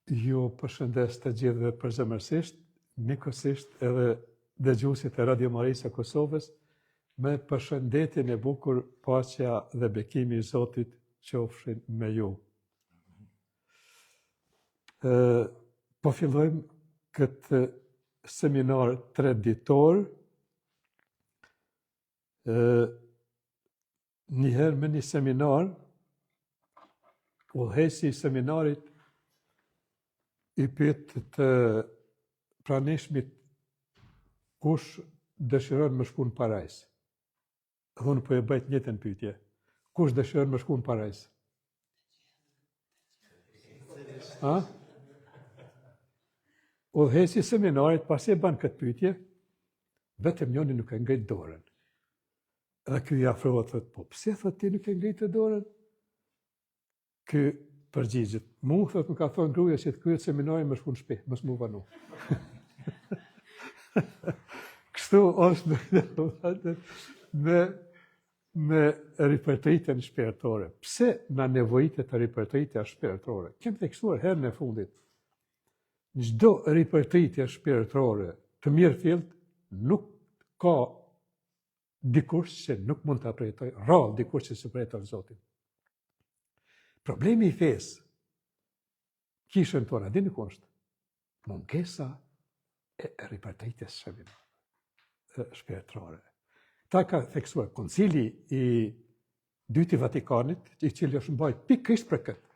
Ju përshëndes të gjithëve përzemërsisht, mikësisht edhe dëgjuesit e Radio Marisë së Kosovës, me përshëndetjen e bukur, paqja dhe bekimi i Zotit qofshin me ju. Po fillojmë këtë seminar 3 ditor, njëherë me një seminar, udhëheci i seminarit i pyet të pranishmit kush dëshiron më shku në parajs. Dhe unë po e bëjt njëtën pyetje. Kush dëshiron më shku në parajs? Udhëheci i seminarit pasi e bën këtë pyetje, vetëm njëri nuk e ngrit dorën. Dhe ky i afrohet thotë, po pse thotë ti nuk e ngritë dorën? Ky përgjigjet. Mu, thot, më ka thonë gruaja që të kryet seminari më shku në shtëpi, mos mu vanu. Kështu është me ripërtritjen shpirtërore. Pse na nevojitet ripërtritja shpirtërore? Kemë tekstuar herën e fundit. Çdo ripërtritje shpirtërore të mirë fillt nuk ka dikush që nuk mund të apretoj, rrallë dikush që së preton Zotin. Problemi i fesë, kishën tonë, dini ku është? Mungesa e ripërtritjes shpirtërore. Ta ka theksuar Koncili i dytë i Vatikanit, i cili është mbajtur pikërisht për këtë.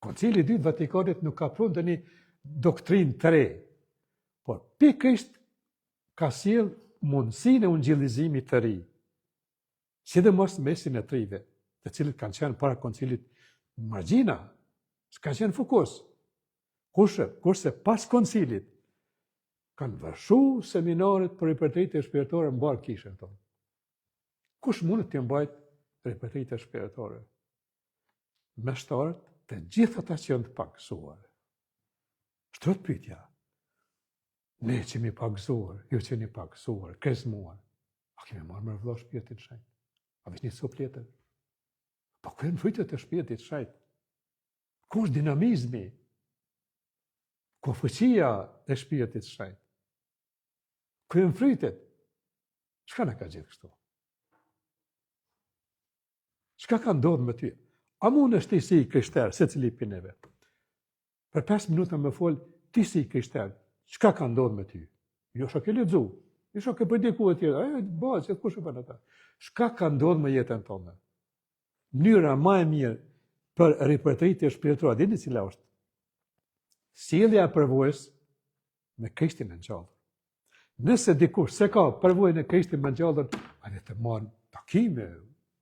Koncili i dytë i Vatikanit nuk ka prunë një doktrinë të re, por pikërisht ka sjell mundësinë e ungjillizimit të ri, sidomos mesin e trive, të cilët kanë qenë para koncilit margjina, s'kanë qenë fokus. Kurse pas koncilit, kanë vërshu seminaret për ripërtritje shpirtërore në barë kishën tonë. Kush mundet të mbajt ripërtritje shpirtërore? Meshtarët të gjithë ata që janë të pagëzuar. Shtrot pyetja. Ne që mi pagëzuar, ju që një pagëzuar, krizmuar, a kemi marrë më vëlla shpirtin shenjtë? A veç një sop letër? Po ku janë frytet e shpirtit shenjtë? Ku është dinamizmi? Ku fuqia e shpirtit shenjtë? Ku janë frytet? Çka na ka gjithë kështu? Çka ka ndodhur me ty? A mund është ti si krishter, secili prej neve? Për 5 minuta më fol ti si krishter, çka ka ndodhur me ty? Jo shoh ke lexu, jo shoh ke bëj diku etj, bazë kush e bën ata. Çka ka ndodhur me jetën tonë? Mënyra më e mirë për ripërtritje shpirtërore, dini cila është? Sjellja e përvojës me Krishtin e ngjallë. Nëse dikush se ka përvojën e Krishtit me ngjallën, ai të marr takime,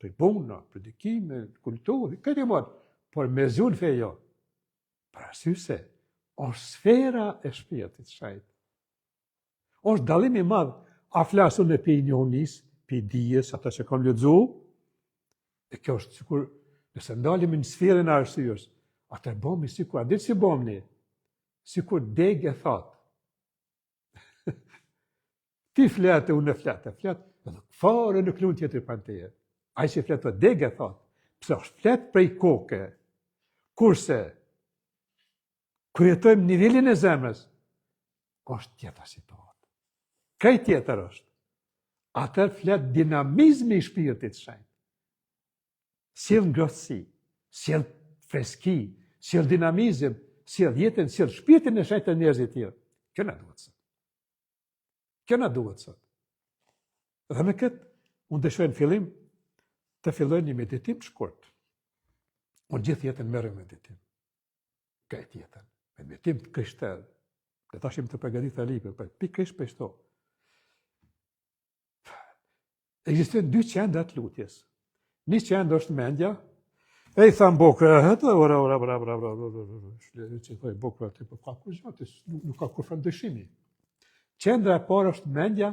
tribuna, predikime, kulturë, këtë marr, por me zun fe jo. Për arsye se është sfera e shpirtit shenjtë. Është dallimi i madh, a flasun e pi njohnis, pi dijes, ata që kanë lexu, e kjo është sikur nëse ndalemi në sferën e arsyes, atë bëmi sikur, a ditë si bëmi? Sikur degë e thatë. Ti fletë, unë fletë, edhe fare në klun tjetër për teje. Ai që fletë, degë e thatë, pse është fletë prej koke, kurse, kur jetojmë nivelin e zemrës, është tjetër situatë. Kaj tjetër është. Atër fletë dinamizmi i shpirtit shenjtë. Sjell ngrohtësi, sjell freski, sjell dinamizëm, sjell jetën, sjell shpirtin e shenjtë të njerëzit tjerë. Kjo na duhet sot. Kjo na duhet sot. Dhe me këtë, unë dëshoj në fillim të filloj një meditim shkurt. Unë gjithë jetën merr me meditim. Këtë jetën, meditim të krishterë. Le tashim të përgatitur libër, për pikërisht për shto. Ekzistojnë 2 qendra të lutjes. Një qendër është mendja, e i thamë bokra, që thoi bokra, ka kur gjatë, nuk ka kur fëndëshimi. Qendra e parë është mendja,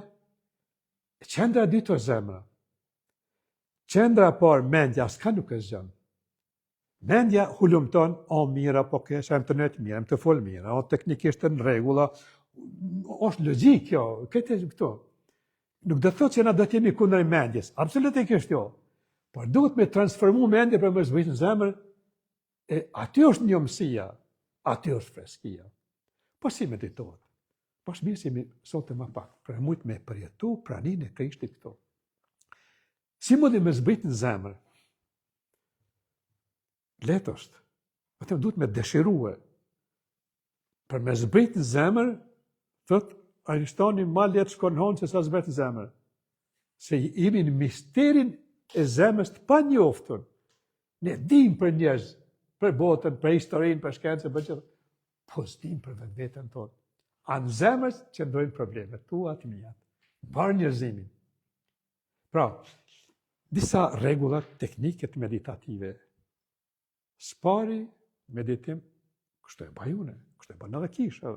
qendra e dytë është zemra. Qendra e parë, mendja, s'ka nuk është gjënë. Mendja hulumton, o mira, po kesh, em të netë mira, em të fol mira, o teknikisht në regula, është logjik kjo, këtë e këto. Nuk dhe thot që na do t'jemi kundër mendjes, absolutikisht jo. Por duhet me transformu mendje për me zbrit në zemër, e aty është një mësia. aty është freskia. Po si meditohet? Po është mirë si sot e më pak, për mujtë me përjetu praninë e Krishtit këto. Si mundi me zbrit në zemër? Letë është. Vetëm duhet me dëshirue. Për me zbrit në zemër, thot Einsteini ma letë shkon honë se sa zbrit në zemër. Se jemi në misterin e zemës të pa njoftun. Ne dim për njerëz, për botën, për historinë, për shkencën, për gjithë. Po s'dim për vetën tonë. A në zemës që ndojnë problemet, tua të mijat. Barë njerëzimin. Pra, disa regullat tekniket meditative. Spari, meditim, kështë e bajune, kështë e banë edhe kisha,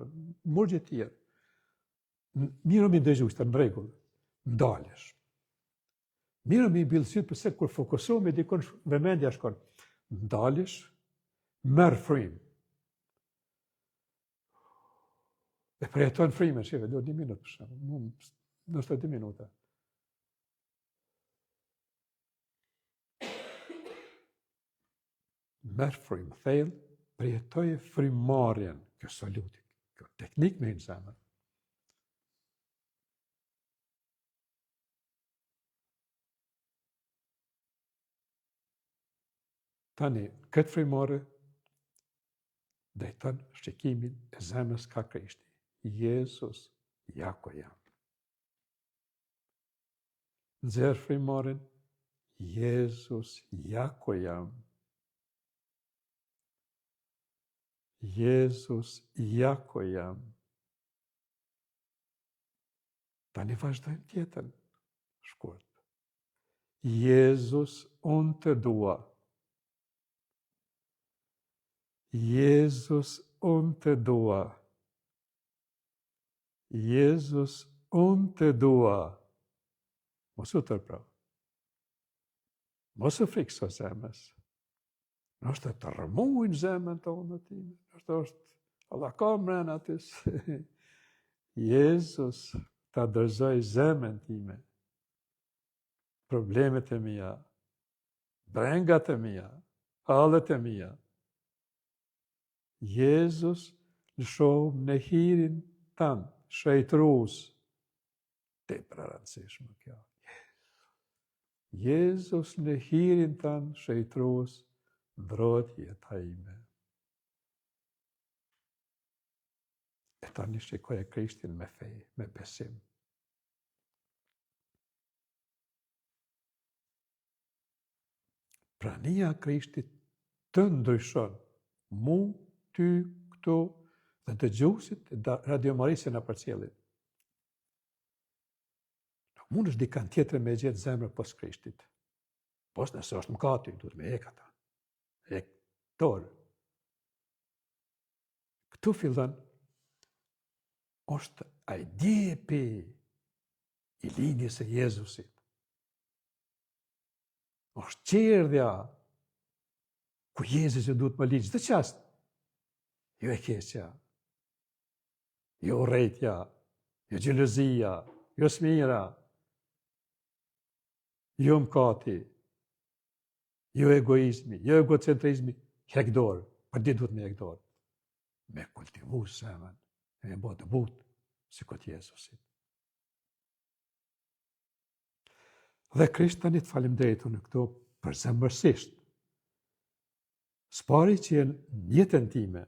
mërgje tjerë. Mirë mi ndëgjushtë, në regullë, ndalesh. Mirë mi bilësit përse kur fokusohemi dikon vëmendja shkon, ndalesh, merë frimë. E përjeton frime, shive, do 1 minutë për shumë, nështë 2 minuta. Merë frimë, thellë, përjetoje frimarjen, kjo saluti, kjo teknik me në zemër. Tani, këtë frimarje, drejton shqikimin e zemrës ka Krishti. Jezus, jako jam. Nxerr frimarin, Jezus, jako jam. Jezus, jako jam. Tani vazhdojmë tjetën shkurt. Jezus, unë të dua. Jezus, unë të dua. Jezus, unë të dua. Mos u tërpra. Mos u frikso zemës. Nështë të rëmujnë zemën të unë të time. Nështë është, Allah ka mrena atës. Jezus, ta dërzoj zemën time. Problemet e mija. Brengat e mija. Halët e mija. Jezus, lëshohëm në hirin tanë. Shëjtrus, te pra rëndësishme kjo. Jezus në hirin tanë, shëjtrus, ndrot jeta ime. E tani shikoj e Krishtin me fej, me besim. Prania Krishtit të ndryshon, mu, ty, këto, dhe të gjusit, Radio Marisë në përcjellit. Nuk mund është dikan tjetër me gjithë zemrë pos Krishtit. Pos nëse është mkati, duhet me eka ta. Ek torë. Këtu fillon, është ajdepi i linjës e Jezusit. është qerdhja, ku Jezusi duhet më ligjë, dhe qastë. Jo e keqja. Jo urrejtja, jo gjelozia, jo smira, jo mkati, jo egoizmi, jo egocentrizmi, hekdor, për ditë duhet me hekdor. Me kultivu zemën, me bë të butë, si këtë Jezusit. Dhe Krishtanit falimderit në këto për zemërsisht. Spari që jenë jetën time,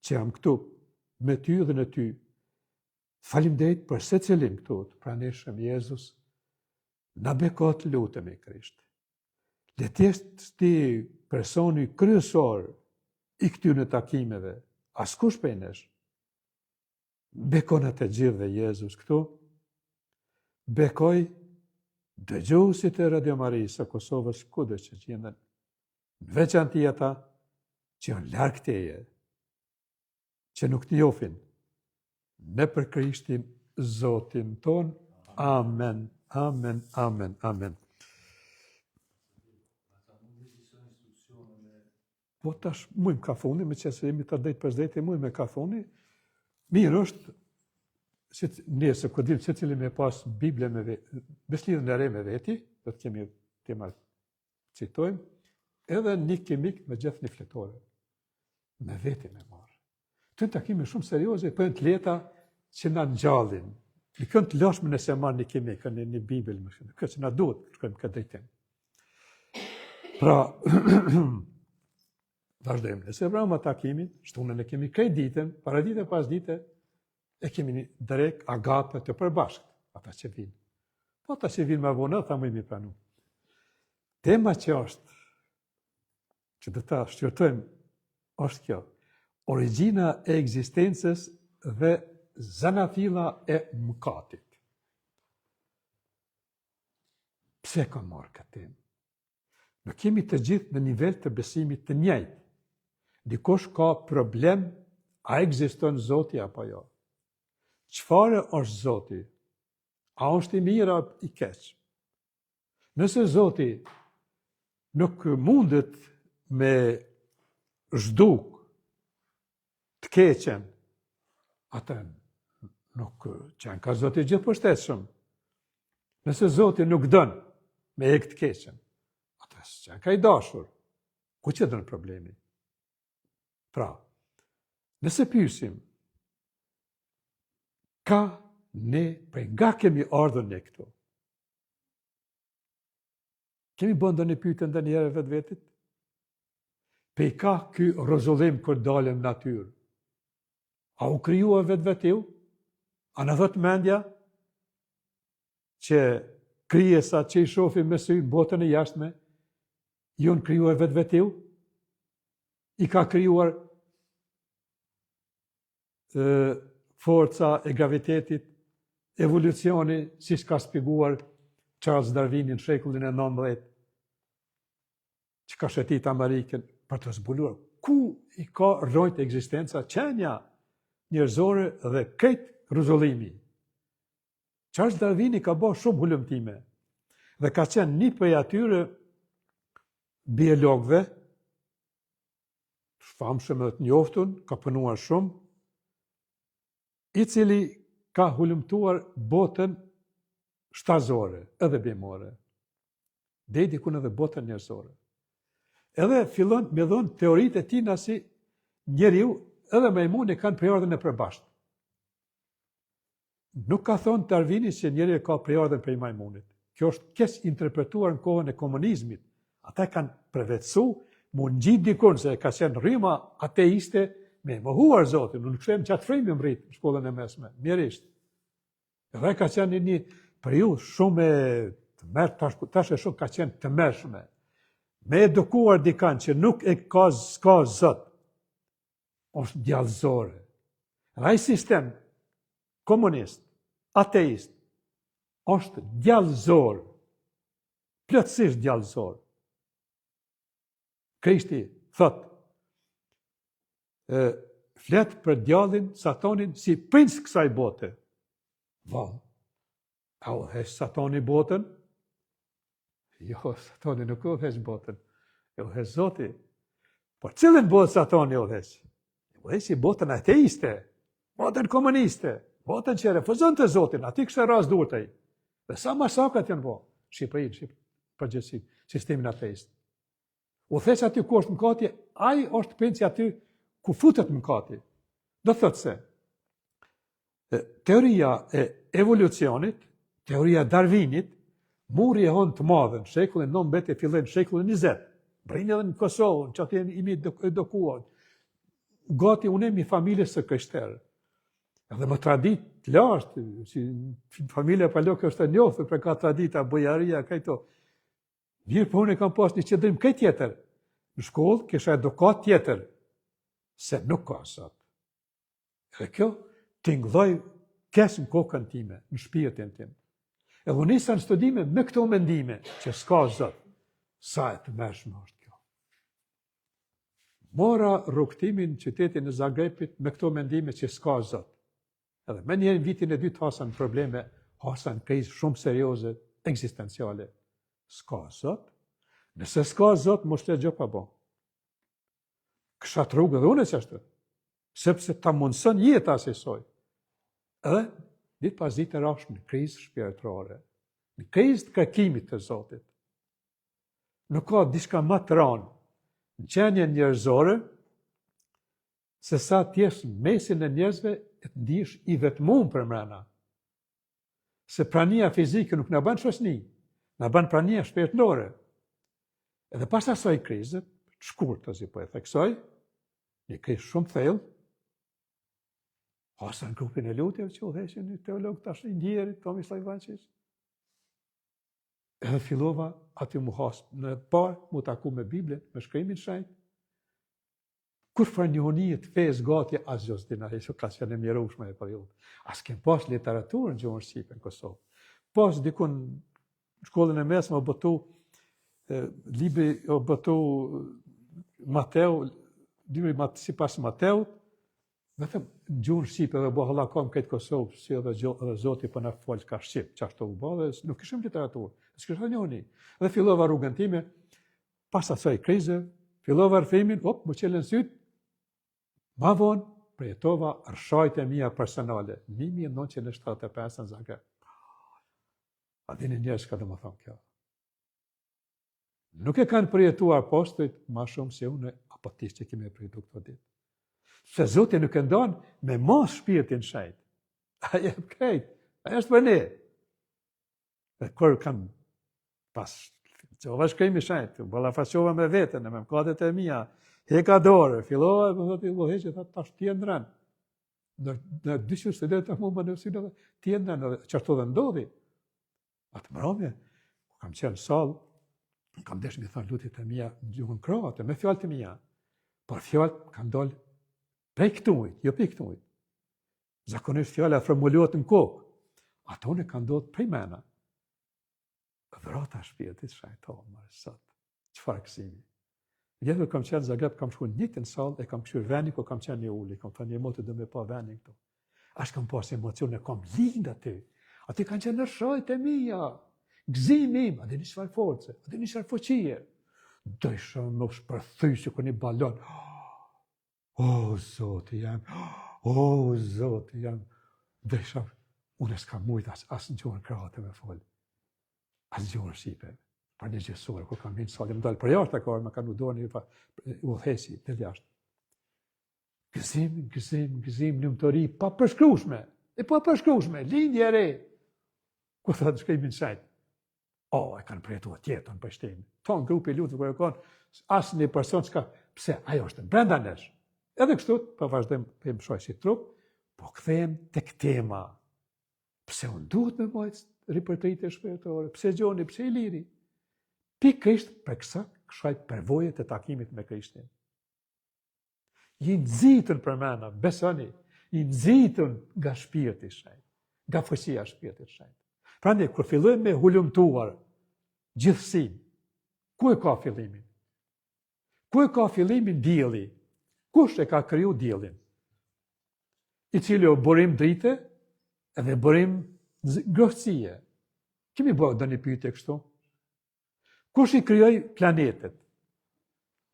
që jam këtu, me ty dhe në ty, falimderit për se cilin këtu, të praneshëm Jezus, në bekot lutëm e Krisht. Le tjestë ti personi kryesor i këtyre takimeve, askush prej nesh, bekon atë gjithë dhe Jezus këtu, bekoj dëgjuesit e Radio Marisë së Kosovës kudo që gjenden, në veçanti ata që janë larg teje, që nuk të njohin, në për Krishtin Zotin ton. Amen, amen, amen, amen. Po tash mujmë ka funi, me qëse jemi të dhejtë për zdejtë, mujmë ka funi. Mirë është, nëse këdim se cili me pas Biblë me veti, beslidhën e re me veti, do të kemi tema citojmë, edhe një kemik me gjithë një fletore. Me veti me marë. Këto takime shumë serioze, po janë të lehta që na ngjallin. Në kënd të lashme nëse marrë një kemi kënë një Bibël, këtë që na duhet, shkojmë këtë drejtim. Pra, vazhdojmë. Nëse vrama takimin, shtunën e kemi krejt ditën, para dite pas dite, e kemi një drejt agape të përbashkët, ata që vinë. Po ata që vinë më vonë, tha më imi pranu. Tema që është, që dhe ta shqyrtojmë, është kjo. Origjina e ekzistencës dhe zanafilla e mëkatit. Pse ka marrë këtë temë? Në kemi të gjithë në nivel të besimit të njëjtë. Dikush ka problem, a ekziston Zoti apo jo? Çfarë është Zoti? A është i mirë apo i keq? Nëse Zoti nuk mundet me zhduk të keqen, atë nuk qenë ka Zoti gjithëpërshtetshëm. Nëse Zoti nuk dën me e këtë keqen, atë qenë ka i dashur. Ku që dënë problemi? Pra, nëse pyesim, ka ne, për nga kemi ardhur ne këtu? Kemi bën ndonjë pyetje ndonjëherë vetë? Pe ka ky rrezullim kur dalëm në natyrë? A u krijua vetë? A në dhëtë mendja që krijesa që i shohim me sy botën e jashtme, ju në krijua vetë? I ka krijuar forca e gravitetit, evolucioni, si ka shpjeguar Charles Darwin në shekullin e 19, që ka shëtit Amerikën për të zbuluar ku i ka rrojt ekzistenca qenja njerëzore dhe këtë rrezullimi. Charles Darwin ka bërë shumë hulumtime dhe ka qenë një prej atyre biologëve, famshëm dhe të njoftun, ka punuar shumë, i cili ka hulumtuar botën shtazore, edhe bimore, dhe dikun edhe botën njerëzore. Edhe fillon me dhënë teoritë e tina si njeriu edhe majmuni kanë prejardhën e përbashkët. Nuk ka thonë Darwini që njeriu ka prejardhën prej majmunit. Kjo është keq interpretuar në kohën e komunizmit. Ata kanë përvetësu, mund gjit dikun se ka qenë rryma ateiste me mohuar Zotin. Nuk shem që atë frejmë mrit në shkollën e mesme, mjerisht. Edhe ka qenë një periudhë shumë të mërë, tash e shumë ka qenë të mërshme. Me edukuar dikan që nuk e ka Zot, është djallëzore. Dhe ai sistem komunist, ateist, është djallëzor, plotësisht djallëzor. Krishti thot, flet për djallin Satanin si princ kësaj bote. A u hesh Satani botën? Jo, Satani nuk u hesh botën. E u hesh Zoti. Por cilën botë Satani u hesh? U hesh i botën ateiste, botën komuniste, botën që refuzon të Zotin, ati kështë e ras duhet ai. Dhe sa masakat janë bo? Shqipërinë, përgjithësi, sistemin ateist. U thesh aty ku është mëkati, ai është princi aty ku futet mëkati. Do thotë se teoria e evolucionit, teoria Darwinit, muri e hon të madhe në shekullin 19 e filloi në shekullin 20. Brin edhe në Kosovë, që aty imi edukuar. Gati unë jemi familje së krishterë. Edhe më tradit të lashtë, si familja Palok është e njohur për ka tradita, bojaria, këto. Mirë, po unë kam pas një qëndrim këtë tjetër. Në shkollë kisha edukat tjetër, se nuk ka Zot. Edhe kjo tingëlloj keq në kokën time, në shpirtin tim. Edhe unë nisa në studime me këto mendime, që s'ka Zot. Sa e të mërshme është kjo. Mora rrugtimin në qytetin e Zagrebit me këto mendime që s'ka Zot. Edhe me njerë në vitin e dytë hasan probleme, hasan krizë shumë serioze, ekzistenciale. S'ka Zot. Nëse s'ka Zot, mos të gjë pa bo. Këshat rrugë dhe unë që ashtë, sepse ta mundësën jetë asesoj. Edhe, ditë pas ditë e rashë në krizë shpirtërore, në krizë të kërkimit të Zotit. Nuk ka diçka më të ranë në qenjen njerëzore, se sa t'jesh në mesin e njerëzve e të ndihesh i vetmuar për mrena. Se prania fizike nuk na bën shoqni, na bën prania shpirtërore. Edhe pas asaj krize, të shkurtër si po e theksoj, një krizë shumë thellë, ose në grupin e lutjeve që udhëheqin një teolog tash i ndjerit, Tomislav Ivančić. Edhe fillova aty mu has në parë, mu taku me Biblën, me shkrimin shenjtë. Kur farnjohënie të fesë gati asgjë s'dina, që ka qenë e mjerueshme e periudhë. As kem pas literaturën gjuhën shqipe në Kosovë. Pas dikun në shkollën e mesme u botu libri u botu Mateu, libri sipas Mateut, vetëm në gjuhën shqipe dhe bo hallakon këtë Kosovë, si edhe Zoti po na fol ka shqip, çashtu u bë, dhe nuk kishim literaturë, s'kishim njohni. Dhe fillova rrugën time, pas asaj krize, fillova rrëfimin, më qelën syt. Ma vonë, përjetova rrshajt e mia personale, 1975 në Zagreb. A dini njerëz ka dhe më thonë kjo. Nuk e kanë përjetuar postojt ma shumë se une, apo ti që kemi përjetu këto ditë. Se Zoti nuk e ndonë me mos shpirtin shenjtë. A jep krejt, a është për ne. Dhe kërë kam pas, qova shkrimi shenjtë, ballafaqova me vetën, me mëkatet e mia, heka dorë, fillova, më thotë i udhëheqi, thotë tash ti e ndran. Në dyshir se dhe të mu më në synë, ti e ndran, qashtu dhe ndodhi. Atë mbrëmje, ku kam qenë sallë, kam desh mi thonë lutjet e mia në gjuhën kroate, me fjalët e mia. Por fjalët kanë dalë prej këtujt, jo prej këtujt. Zakonisht fjala formulohet në kokë. Ato ne kanë ndodhur prej mena. Vrata shpirtit shajton, më sot. Çfarë gëzimi. Jetër kam qenë Zagreb, kam shku një në sallë, e kam këshur veni, ku kam qenë një uli, kam thënë një motë dhe me pa veni këtu. Ashtë kam pas emocione, kam lind aty. Aty kanë qenë në shajt e mija. Gëzimi im, a dhe një qëfar force, a dhe një qëfar fuqie. Dëshëm më shpërthy që ku një balon. O, Zoti jam, o, Zoti jam. Dëshëm, unë s'kam mujtë asë në gjuhën kroate me folë. Asë në gjuhën shqipe. Për një gjësore, kur kam vinë salë, më dalë për jashtë akor, më kanë udhoni u dhesi të jashtë. Gëzim, lumëtori, pa përshkrushme, lindje e re. Ku thëtë shkrimin shenjtë? E kanë përjetuar tjetën për shtemi. Tonë grupi lutë, kërë e konë, asë një person që ka, pse, ajo është në brenda nesh. Edhe kështu, për vazhdojmë për më shoj si trup, po këthejmë të këtema. Pse unë duhet me majtë ripërtërit e shpirtore, pse gjoni, pse i liri. Pikërisht për kësaj përvojët e takimit me Krishtin. I nxitën për mena, besoni, i nxitën nga shpirti shenjtë, nga fuqia shpirtit shenjtë. Prandaj, kur fillojmë me hulumtuar gjithësinë, ku e ka fillimin? Ku e ka fillimin dielli? Kush e ka kriju diellin? I cili o burim drite edhe burim ngrohtësie. Kemi bërë do një pyetje kështu? Kush i krijoi planetet?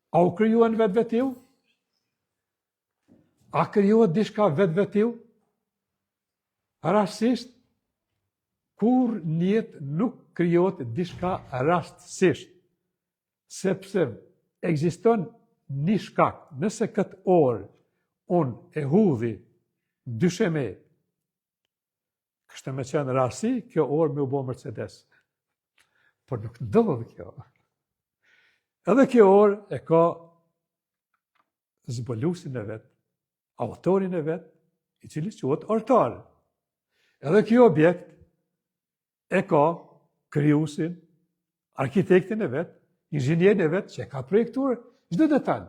A u krijuan vetvetiu? A krijohet diçka vetvetiu? Rastësisht, kur në jetë nuk krijohet diçka rastësisht, sepse ekziston një shkak. Nëse këtë orë unë e hudhi dysheme, kështë me qenë rasti, kjo orë me u bo Mercedes. Por nuk ndodhë kjo. Edhe kjo orë e ka zbulusin e vetë, autorin e vetë, i cili quhet ortar. Edhe kjo objekt e ka krijuesin, arkitektin e vetë, inxhinierin e vetë që e ka projektuar çdo detaj.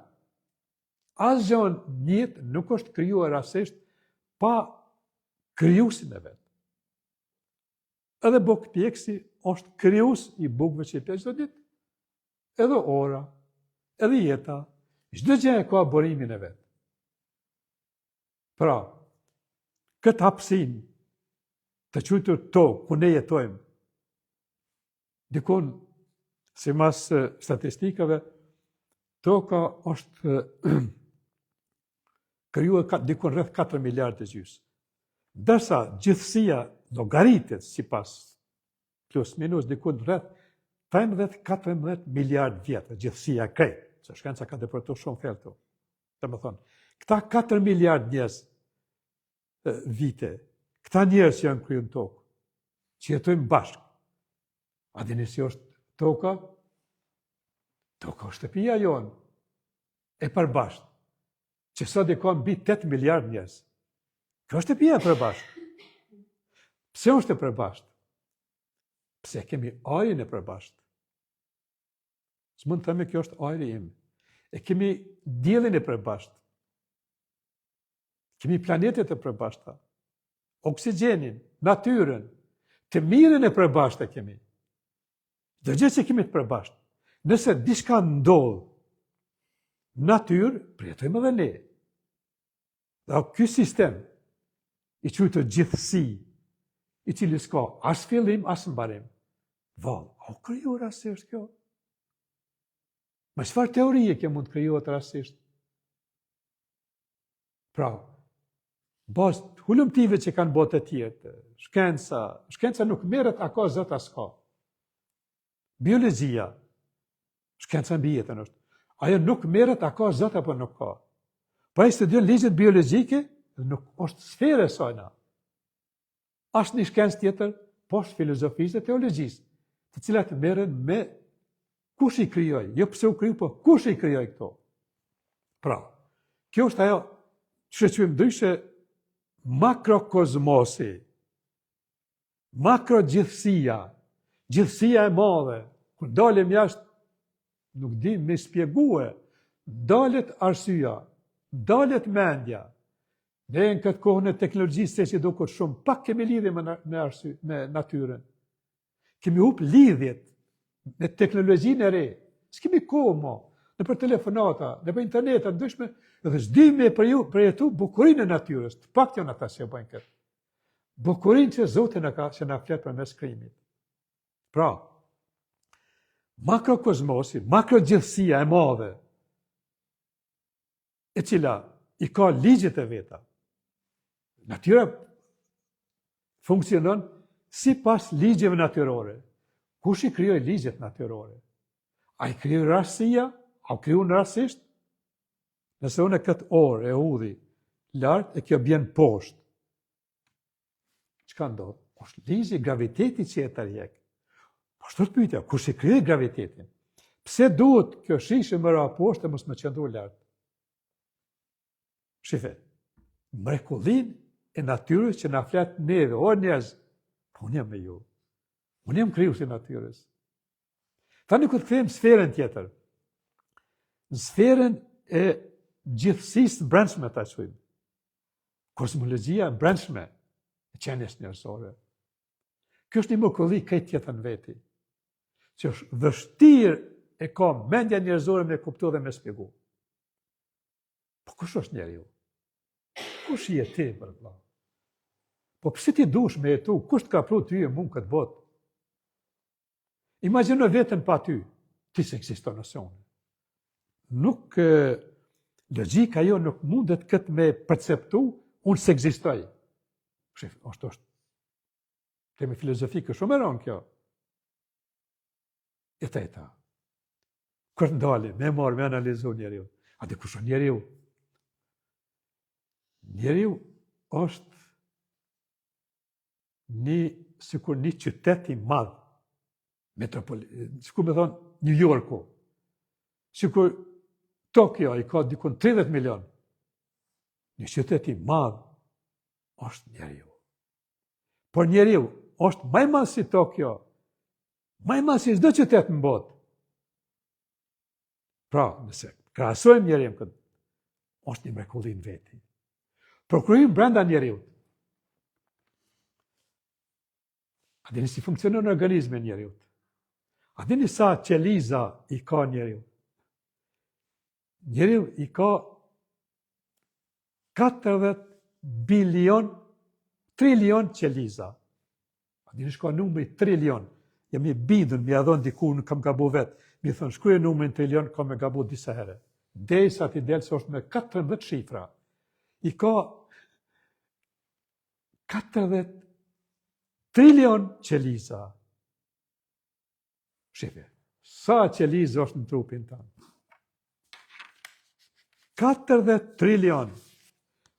Asgjë në jetë nuk është krijuar rastësisht pa krijuesin e vetë. Edhe buk pjeksi është krijues i bukëve që i pjek çdo ditë. Edhe ora, edhe jeta, çdo gjë e ka burimin e vet. Pra, këtë hapësinë të quajtur tokë, ku ne jetojmë, dikon, sipas statistikave, toka është krijuar dikon rreth 4 miliardë gjys. Ndërsa gjithësia llogaritet sipas plus minus dikun rreth 13-14 miliardë vjetë, gjithësia krejt, se shkenca ka depërtuar shumë thellë këtu. Të më thonë, këta 4 miliard njerëz vite, këta njerëz që janë kryer në tokë, që jetojmë bashkë, a dini si është toka? Toka është shtëpia jonë, e përbashkët, që sot i ka mbi 8 miliard njerëz. Kjo është shtëpia e përbashkët. Pse është e përbashkët? Pse kemi ajrin e përbashkët. S'mund të themi kjo është ajri im. E kemi diellin e përbashkët. Kemi planetet e përbashkëta. Oksigjenin, natyrën, të mirën e përbashkët e kemi. Çdo gjë që kemi të përbashkët. Nëse diçka ndodh natyrë, përjetojmë edhe ne. Dhe ky sistem i quajtur gjithësi, i cili s'ka as fillim, as mbarim. Vallë, o krijuar rastisht kjo? Me çfarë teorie kjo mund të krijohet rastisht? Pra, bazë hulumtive që kanë botë të tjerë, shkenca nuk merret a ka zot as ka. Biologjia, shkenca mbi jetën është. Ajo nuk merret a ka zot apo nuk ka. Po ai studion ligjet biologjike, nuk është sfera e saj. Asnjë shkencë tjetër poshtë filozofisë dhe teologjisë, të cilat merren me kush i krijoi, jo pse u krijoi, po kush i krijoi këto. Pra, kjo është ajo që quajmë ndryshe makrokozmosi, makrogjithësia, gjithësia e madhe, kur dalim jashtë, nuk di me shpjegue, dalet arsyeja, dalet mendja. Ne në këtë kohën e teknologjisë që duket shumë pak kemi lidhje me natyrën. Kemi hup lidhjet me teknologjinë e re. S'kemi kohë më, në për telefonata, në për interneta, ndryshme, dhe s'dime përjetu bukurinë e natyrës, të pak të janë ata që bëjnë këtë. Bukurinë që Zoti na ka, që na flet përmes krijimit. Pra, makrokozmosi, makrogjithësia e madhe, e cila i ka ligjet e veta. Natyra funksionon sipas ligjeve natyrore. Kush i krijoi ligjet natyrore? A i krijoi rastësia? A u kriju në rastisht? Nëse unë këtë orë e udhi lart e kjo bjen poshtë. Çka ndodh? Është ligji i gravitetit që e tërheq. Po çdo të pyetja, kush i krijoi gravitetin? Pse duhet kjo shishe më ra poshtë e mos më qëndru lart? Shife, mrekullin e natyrës që na flet neve, o njerëz, po unë jam me ju. Unë jam krijuesi i natyrës. Tani kur të kthejmë sferën tjetër, në sferën e gjithësisë brendshme ta quajmë. Kozmologjia e brendshme e qenies njerëzore. Kjo është një mrekulli këtë tjetër në veti, që është vështirë e ka mendja njerëzore me kuptu dhe me shpjegu. Po kush është njeriu? Kush je ti, për vëlla? Po pse ti dush me jetu? Kush të ka pru ty e mund këtë botë? Imagjino veten pa ty, ti s'ekziston as unë. Nuk logjika jo nuk mundet këtë me perceptu, unë s'ekzistoj. Është temi filozofike shumë e rëndë kjo. Eta. Kërë ndali, me marrë, me analizu njeriu. A di kush është njeriu? Njeriu është sikur një qytet i madh, sikur me thonë New Yorku, sikur Tokyo i ka dikun 30 milion. Një qytet i madh është njeriu. Por njeriu është më i madh si Tokyo, më i madh si çdo qytet në botë. Pra, nëse krahasojmë njeriu këtë, është një mrekulli në veti. Prokryim brenda njeriut. A dini si funksionon organizmi njeriut? A dini sa qeliza i ka njeriut? Njeriu i ka 40 bilion, trilion qeliza. A dini shka numri trilion? Jam i bindun, mi adhon diku, nuk kam gabu vetë. Mi thonë, shkuje numrin trilion, kam me gabu disa herë. Derisa ti delë se është me 14 shifra. I ka 40 trilion qeliza. Shife, sa qeliza është në trupin tanë? 40 trilion.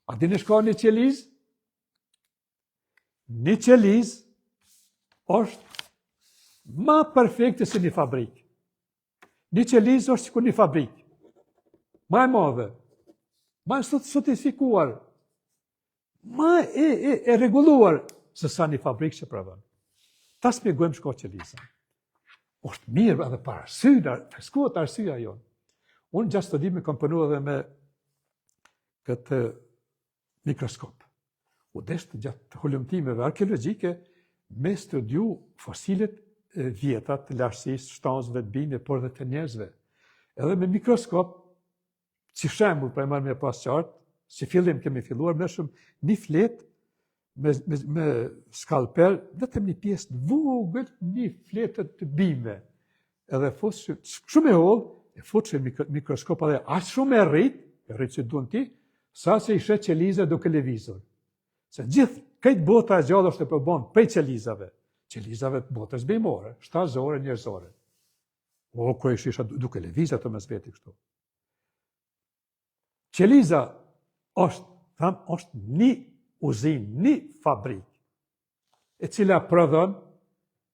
A dini shka një qeliz? Një qeliz është ma perfekte se një fabrik. Një qeliz është që një fabrik. Ma e madhe. Ma e sotifikuar. Ma e reguluar se sa një fabrik që pravën. Ta spjegojmë shko qeliza. Është mirë edhe për arsyra, shkuat arsyra jonë. Unë gjatë studime kam punu edhe me këtë mikroskop. U deshtë gjatë hulumtimeve arkeologjike me studiu fosilet vjetat të lashësisë, shtanzëve, të bime, por dhe të njerëzve. Edhe me mikroskop, si shembull, pra e marrë me pas qartë, si fillim kemi filluar me shumë një fletë me skalpel, vetëm një pjesë në vogël, një fletë të bime. Edhe shumë e hollë, e futë që mikroskop edhe ashtë shumë e rritë që duan ti, sa që ishe qelize do televizor. Se gjithë këtë bota e gjallë është e përbon prej qelizave botës bimore, shtazore, njerëzore. O, ko isha duke levizat të mes veti kështu. Qeliza është një uzinë, një fabrik, e cila prodhon,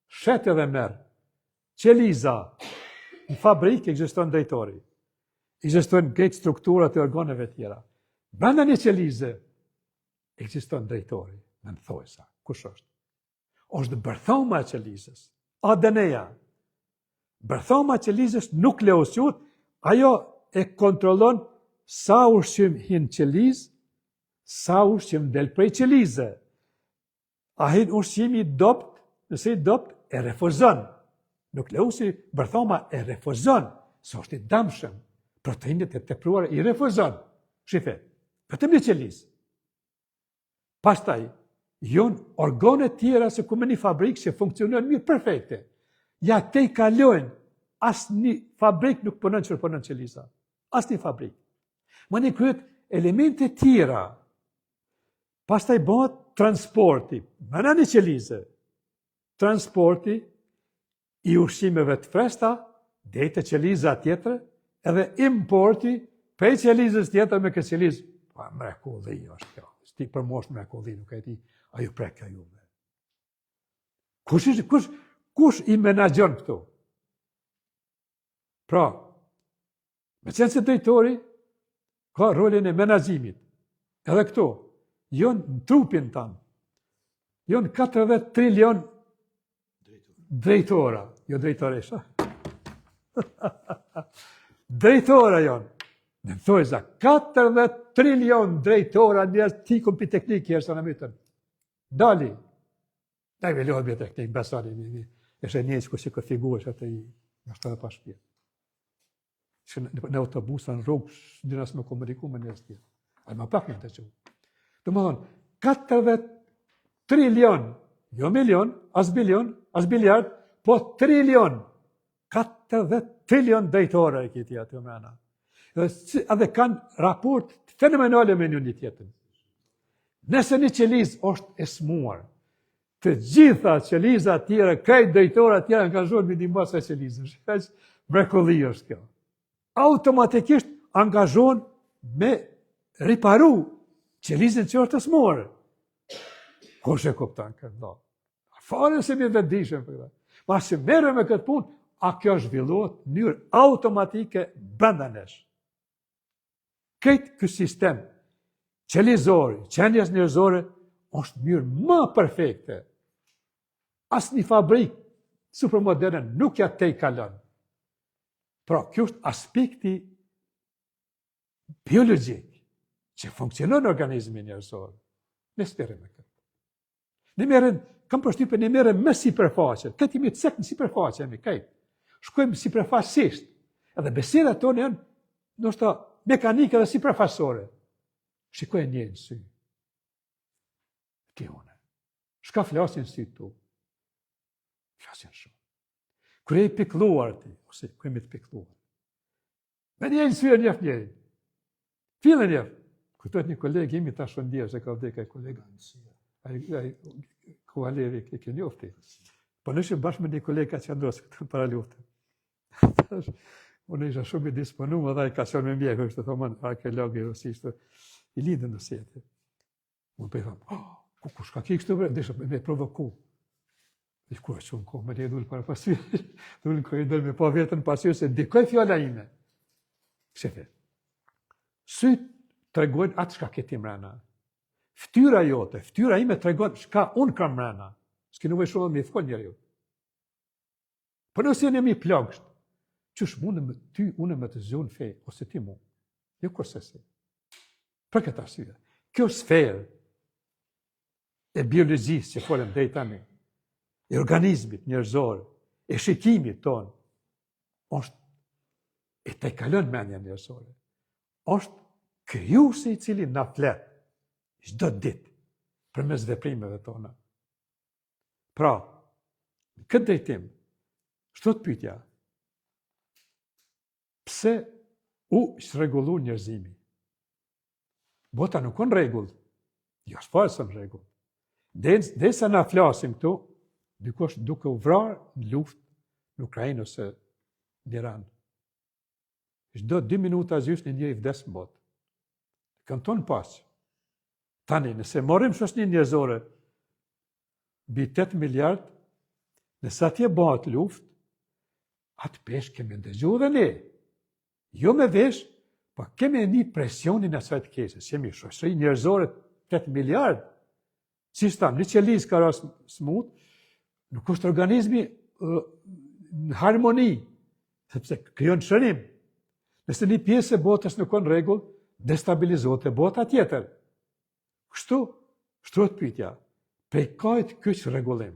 shet edhe merë. Qeliza, në fabrik, ekziston drejtori. Ekziston këtë strukturat e organeve tjera. Brenda një qelize, ekziston drejtori. Në më thoi sa, kush është? Është bërthoma e qelizës, ADN-ja. Bërthoma e qelizës nukleosiut, ajo e kontrolon sa ushqim hinë qelizë, sa ushqim del prej qelize. A hinë ushqimi dopt, nëse i dopt, e refuzon. Nukleusi, bërthoma e refuzon, se është i damshëm. Proteinit e tepruar i refuzon. Shife, vetëm një qelizë. Pastaj, jonë organet tjera se ku me një fabrikë që funksionon mirë perfekte. Ja te i kalojnë, asë një fabrikë nuk përnën që përnën qeliza. Asë një fabrikë. Ma një kryet elemente tjera. Pastaj bëhet transporti, më në një qelize. Transporti i ushqimeve të fresta, dhe të qeliza tjetër, edhe importi prej qelizës tjetër me këtë qelizë. Pa, mrekulli është kjo. Ti përmosh mrekulli, nuk e ti, a ju preka juve. Kush i menagjon këtu? Pra, me qenë se drejtori, ka rolin e menagjimit. Edhe këtu, jonë në trupin tanë, jonë 40 trilion drejtora, jo drejtoresha. Drejtora jonë. Në më thoi za, 40 trilion drejtora njërës tikun për teknikë jërë së në mytën. Dali. Da i velohet bje teknikë, besani. Eshe njëjës që këtë figurë që atë i nështë edhe pa shpjetë. Që në autobusa në rrugë, njërës me komuniku me njërës tjetë. A më pak në të që. Të më thonë, 40 trilion, jo milion, as bilion, as biliard, po trilion. 40 trilion drejtora e këti atë mena. Edhe kanë raport fenomenale me një tjetër. Nëse një qelizë është esmuar, të gjitha qelizat tjera, krejt drejtora tjera në angazhohen me një mbasa qelizës. Mrekulli është kjo. Automatikisht angazhohen me riparu qelizën që është esmuar. Kush e kupton këtë? Fare se mi vendishëm për këtë. Ma se merre me këtë punë, a kjo zhvillohet në mënyrë automatike brenda nesh. Këtë këtë sistem qelizori, qenjes njerëzore, është mënyrë më perfekte. Asë një fabrikë supermoderne nuk ja te i kalon. Pra, kjo është aspekti biologjik që funksionon në organizmin njerëzor. Ne s'merrem me këtë. Ne merrem, kam përshtypjen, ne merrem me sipërfaqe. Këtë jemi të sek në sipërfaqe, jemi këtë. Shkojmë sipërfaqësisht. Edhe besedat tonë janë, ndoshta mekanike dhe sipërfaqësore. Shikoj një në sy. Ti une. Shka flasin sy tu? Flasin shumë. Kërë e pikluar ti, ose kërë me të pikluar. Me një në sy e njef njëri. File njef. Këtojt një kolegë, jemi ta shëndirë, se ka vdeka i kolegë. Kovaleri e ke njofti. Po nëshim bashkë me një kolegë ka që ndrosë këtë para luftë. Unë isha shumë i disponuar dhe ai ka qenë me mjekë, kështu thonë, arkeologë rusisht, i lidhën në sjetë. Unë për i thamë, kush ka kështu bre, desha me provoku. I ku e qënë kohë, me ne dulë para pasyrë, dulë në koridor me pa vetën pasyrë, se dikoj fjalla ime. Shefe, syt të regojnë atë shka këti mrena. Ftyra jote, ftyra ime të regojnë shka unë kam mrena. S'ki nëvej shumë me i thkon njëri ju. Për nëse jemi plagësht, qësh unë me të zonë fej, ose ti mu, jo kurse si. Për këtë arsye, kjo sferë e biologjisë që folëm dhe i tani, e organizmit njerëzor, e shikimit tonë, është e te kalon menja njerëzore, është krijuesi i cili na flet çdo ditë përmes veprimeve tona. Pra, në këtë drejtim, shtot pyetja, pse u shregullu njerëzimi? Bota nuk në rregull, jo s'farë së në rregull. Dhe sa na flasim këtu, dikush duke u vrarë në luftë në Ukrainë ose në Iran. Çdo 2 minuta zysh një njeri vdes në botë. Kanë tonë pas. Tani, nëse morrim shoqëni njerëzore, mbi 8 miliard, nëse atje bëhet luftë, atë pesh kemi ndëgju dhe ne. Jo me vesh, po kemi një presionin asaj të keqes. Jemi shoqëri njerëzore 8 miliard. Si stam, një qelis ka ras smut, nuk është organizmi në harmoni, sepse krijon shërim. Nëse një pjesë e botës nuk në rregull, destabilizohet e bota tjetër. Kështu, shtrohet pyetja, prej kajt kyç rregullim?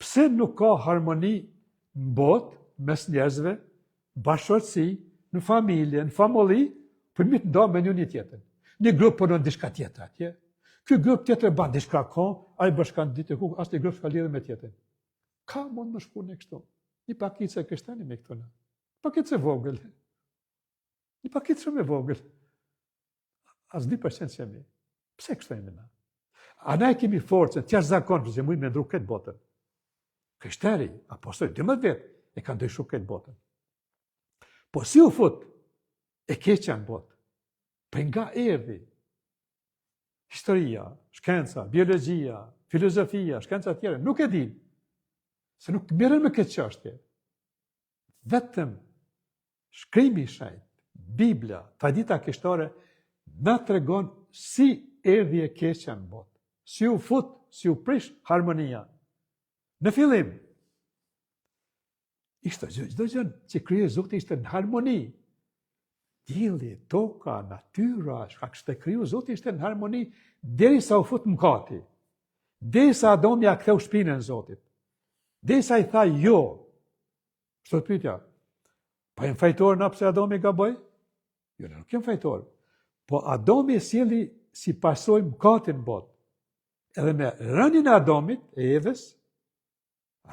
Pse nuk ka harmoni në botë mes njerëzve, bashkësi, në familje, në famolli, përmjet nda me një tjetër. Një grup punon diçka tjetër atje. Ky grup tjetër ban diçka kon, ai bashkan ditë ku as një grup s'ka lidhje me tjetrin. Ka mund më shkruani kështu. Një pakicë kështani me këto. Pakicë vogël. Një pakicë shumë e vogël. As 2% jemi. Pse kështu jemi na? A ne kemi forcën, të jashtëzakonshme që mund me ndru këtë botën. Krishterë, apostoj 12 vjet e kanë ndryshuar këtë botën. Po si u fut e keqja në botë? Për nga erdhi historia, shkenca, biologjia, filozofia, shkenca tjera, nuk e din, se nuk merren me këtë çështje. Vetëm shkrimi i shenjtë, Bibla, tradita kishtare, na tregon si erdhi e keqja në botë, si u fut, si u prish harmonia. Në fillim, ishte çdo gjë që krijoi Zoti ishte në harmoni. Dielli, toka, natyra, shka kështë kriju Zoti ishte në harmoni derisa u fut mëkati. Derisa Adami ja ktheu shpinën Zotit. Derisa i tha jo. Çto pyetja? Pa jem fajtor na pse Adami gaboi? Jo, nuk jem fajtor. Po Adami sjelli si pasojë mëkatin në botë. Edhe me rënien e Adamit, e Evës,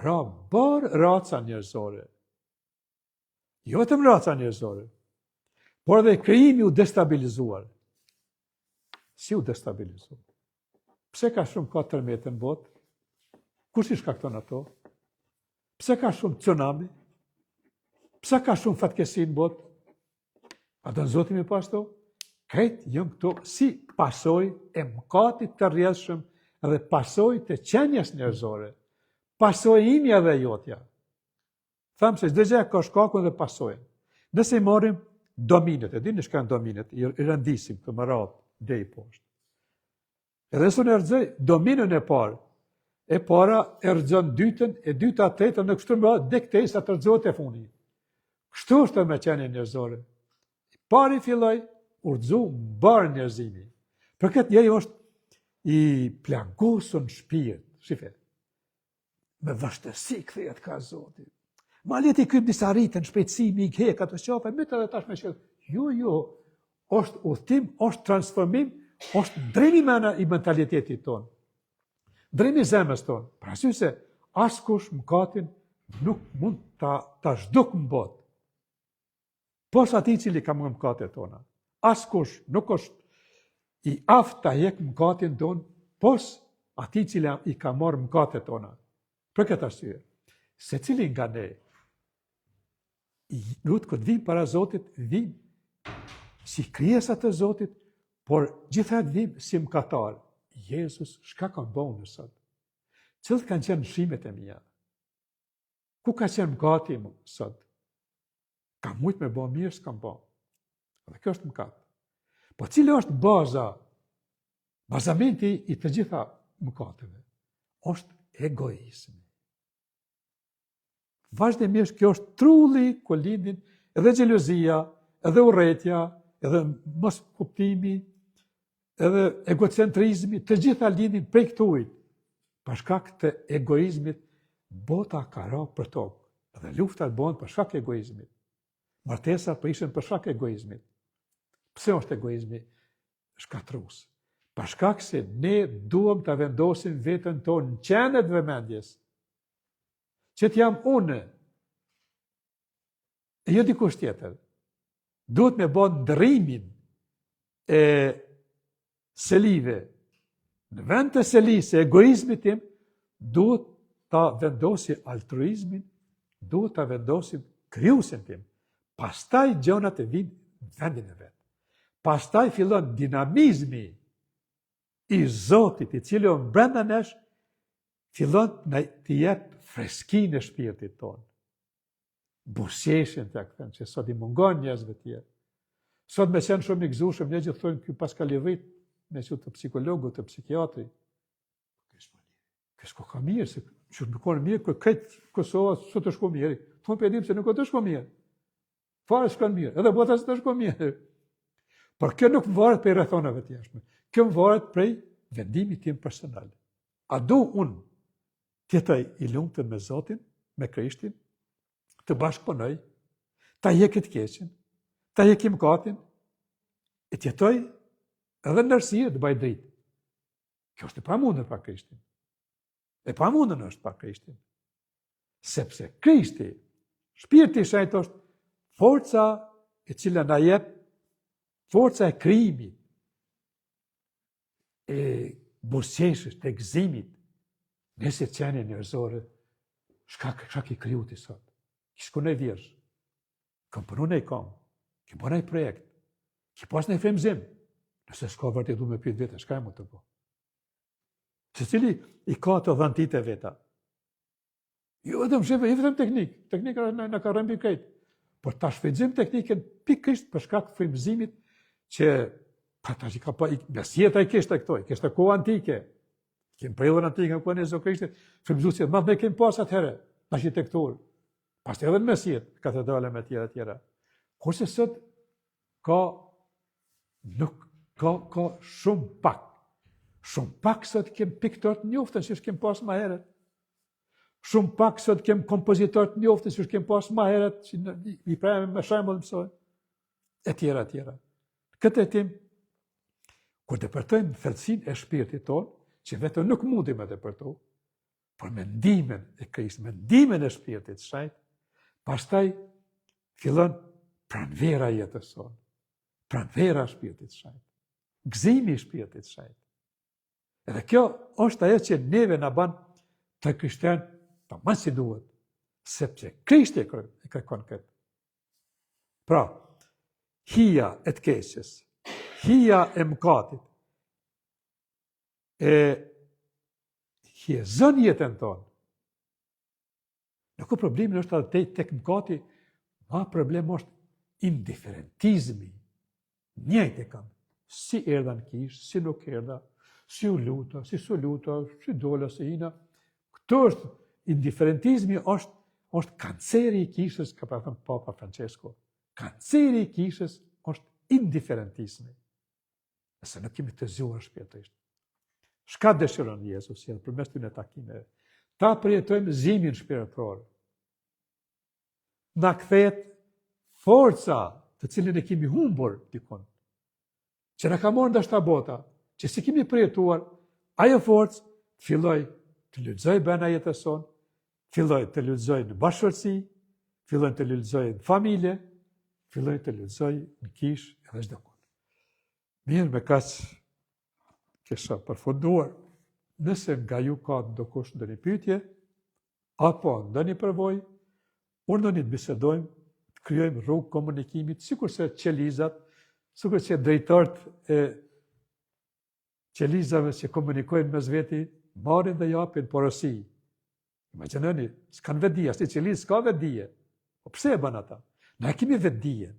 ra bërë raca njerëzore. Jo vetëm raca njerëzore, por edhe krijimi u destabilizuar. Si u destabilizuar? Pse ka shumë katër metë në botë? Kush i shkakton ato? Pse ka shumë tsunami? Pse ka shumë fatkesi në botë? A do në Zoti me pas to? Këtë jënë këto si pasojë e mëkatit të rrjedhshëm edhe pasojë të qenjes njerëzore. Pasojë imja dhe jotja. Thamë se çdo gjë ka shkakun dhe pasojën. Nëse i marrim dominet, e dini çka janë dominet, i rëndisim të më radhë deri poshtë. Edhe së në rëzëj dominën e parë, e para e rëzën dytën, e dyta tretën, në kështu më dhe këtej sa të rëzohet e funi. Kështu është me qenje njerëzore. Pari filloj, urdhëzu mbar njerëzimi. Për këtë njeri është i plagosur në shpirt, shife. Me vështërsi kthehet ka Zoti. Ma leti kyp disa rritën, shpejtësimi, i hek, ato qafe, mytë edhe tash me qëllë. Jo, është udhtim, është transformim, është drejmi i mentalitetit tonë. Drejmi zemës tonë. Pra sy se askush mëkatin nuk mund ta zhduk në botë. Pos ati cili ka mëkatet tona. Askush nuk është i aftë ta hek mëkatin tonë, pos ati cili i ka marrë mëkatet tona. Për këtë arsye, secili nga ne Duhet këtë vim para Zotit, vim si krijesat të Zotit, por gjithat vim si mëkatar. Jezus, shka kanë bënë sot? Cilët kanë qenë shimet e mia? Ku ka qenë mëkati më sot? Ka mujt me bënë mirë, s'kam bënë. Dhe kjo është mëkat. Po cili është bazamenti i të gjitha mëkateve? Është egoizmi. Vazhdimisht kjo është trulli ku lindin edhe xhelozia, edhe urrëtia, edhe mos kuptimi, edhe egocentrizmi, të gjitha lindin prej këtujt. Për shkak të egoizmit, bota ka ra për tokë. Edhe luftat bëhen për shkak të egoizmit. Martesat prishen për shkak të egoizmit. Pse është egoizmi shkatrues? Për shkak se ne duam të vendosim veten tonë në qendër të vëmendjes. Që të jam unë, e jo dikush tjetër. Duhet me bën ndërrimin e selive. Në vend të selisë e egoizmit tim, duhet ta vendosi altruizmin, duhet ta vendosim krijuesin tim. Pastaj gjonat e vinë në vendin e vet. Pastaj fillon dinamizmi i Zotit, i cili on brenda nesh, fillon të jep freskinë e shpirtit tonë. Buzëqeshjen të këthen, që sot i mungon njerëzve tjerë. Sot me qenë shumë i gëzueshëm, ne gjithë thonë ky pas ka lidhit me që të psikologu, të psikiatri. Kësë ka mirë, se që të mëkonë mirë, këtë Kosova së të shko mirë. Thonë për edhim se nuk o të shko mirë. Fare shko mirë, edhe bota së të shko mirë. Por kjo nuk më varet për rrethonave të jashtme. Kjo më varet prej vendimit tim personal. A du unë tjetoj i lumtur me Zotin, me Krishtin, të bashkëpunoj, ta jekit keqen, ta jekim katin, e tjetoj edhe në nërësirë të baj dritë. Kjo është e pamundër pa Krishtin. E pamundër është pa Krishtin. Sepse Krishti, shpirti i Shenjtë është forca e cila na jep, forca e krijimit, e buzëqeshjes, të gëzimit, nëse qenie njerëzore, shkak i krijuti sot. Ki shkonoj vjersh, kam punu në i kam, ki bëna i projekt, ki pas në i fremzim, nëse s'ka vërtet du me pyet vete, shka e mu të po? Se cili i ka të dhantit e veta. Jo edhe më shefe, i vetëm teknika në ka rëmbi krejt, por ta shfrytëzim teknikën pikërisht për shkak frymëzimit që ata që ka pa besjeta i kishte këtoj, kishte kohë antike. Kem periudhën antike në kohën e Zot Krishtit, frymëzuesi më me kem pas atëherë, arkitektur. Pastaj edhe në mesjet, katedrale me tjera. Kurse sot ka shumë pak. Shumë pak sot kem piktor të njoftën që kem pas më herët. Shumë pak sot kem kompozitor të njoftën që kem pas më herët, që i prajme me shembull mësoj. E tjera. Këtë tim, kur depërtojmë thellësinë e shpirtit tonë, që vetëm nuk mundim me depërtu, por me ndihmën e Krishtit, me ndihmën e shpirtit Shenjtë, pastaj fillon pranvera e jetës sonë, pranvera e shpirtit Shenjtë, gëzimi i shpirtit Shenjtë. Edhe kjo është ajo që neve na bën të krishterë të më si duhet, sepse Krishti e kërkon këtë. Pra, hija e të keqes, hija e mëkatit, e hjezën jetën tonë. Nuk o problemin është edhe tek mëkati, ma problem është indiferentizmi. Njëjtë e kam, si erdha në kishë, si nuk erdha, si u luta, si su luta, si dola, si ina. Këto është, indiferentizmi është kanceri i kishës, ka pa thënë Papa Francesco. Kanceri i kishës është indiferentizmi. Nëse nuk kemi të zgjuar shpirtërisht. Shka dëshiron Jezus, edhe përmes tyre takimeve? Ta përjetojmë zimin shpirtëror. Na kthehet forca të cilën e kemi humbur dikon. Që na ka marrë ndoshta bota, që si kemi përjetuar, ajo forcë filloi të lulëzoj brenda jetës sonë, filloi të lulëzoj në bashkësi, filloi të lulëzoj në familje, filloi të lulëzoj në kishë edhe çdo kund. Mirë, me kaq kisha përfunduar. Nëse nga ju ka ndokush ndonjë pyetje, apo ndonjë përvojë, unë do të bisedojmë, të kryojmë rrugë komunikimit, sikur se qelizat, sikur se drejtarët e qelizave që komunikojnë mes veti, marrin dhe japin porosi. Imagjinoni, s'kan vetdije, si qelizë s'ka vetdije. Po pse e bën ata? Ne kemi vetdije.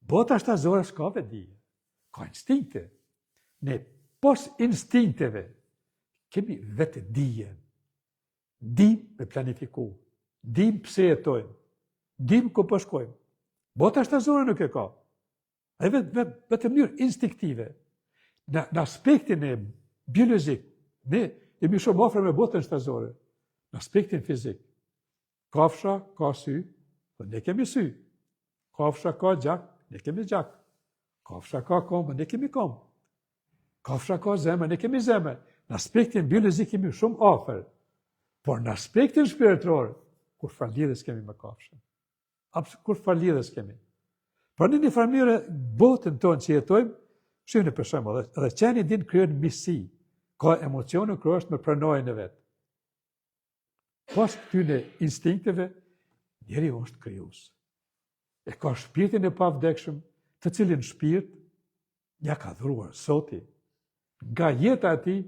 Bota shtazore s'ka vetdije. Ka instinkte. Ne pos instinkteve kemi vetdije. Dim me planifiku. Dim pse jetojmë. Dim ku po shkojmë. Bota shtazore nuk e ka. Ai vetëm mënyrë instinktive. Në aspektin e biologjik, ne jemi shumë afër me botën shtazore. Në aspektin fizik. Kafsha ka sy, dhe ne kemi sy. Kafsha ka gjak, ne kemi gjak. Kafsha ka këmbë, ne kemi këmbë. Kafsha ka zemër, ne kemi zemër. Në aspektin biologjik kemi shumë afër. Por në aspektin shpirtëror, kur falidhës kemi me kafshën. Kur falidhës kemi. Por në një farë botën tonë që jetojmë, shihni për shembull, edhe qeni din krijon misi. Ka emocione, kryesht me pronojën e vet. Pas këtyne instinkteve, njeriu është krijues. E ka shpirtin e pavdekshëm, të cilin shpirt ja ka dhuruar Zoti. Nga jeta e tij,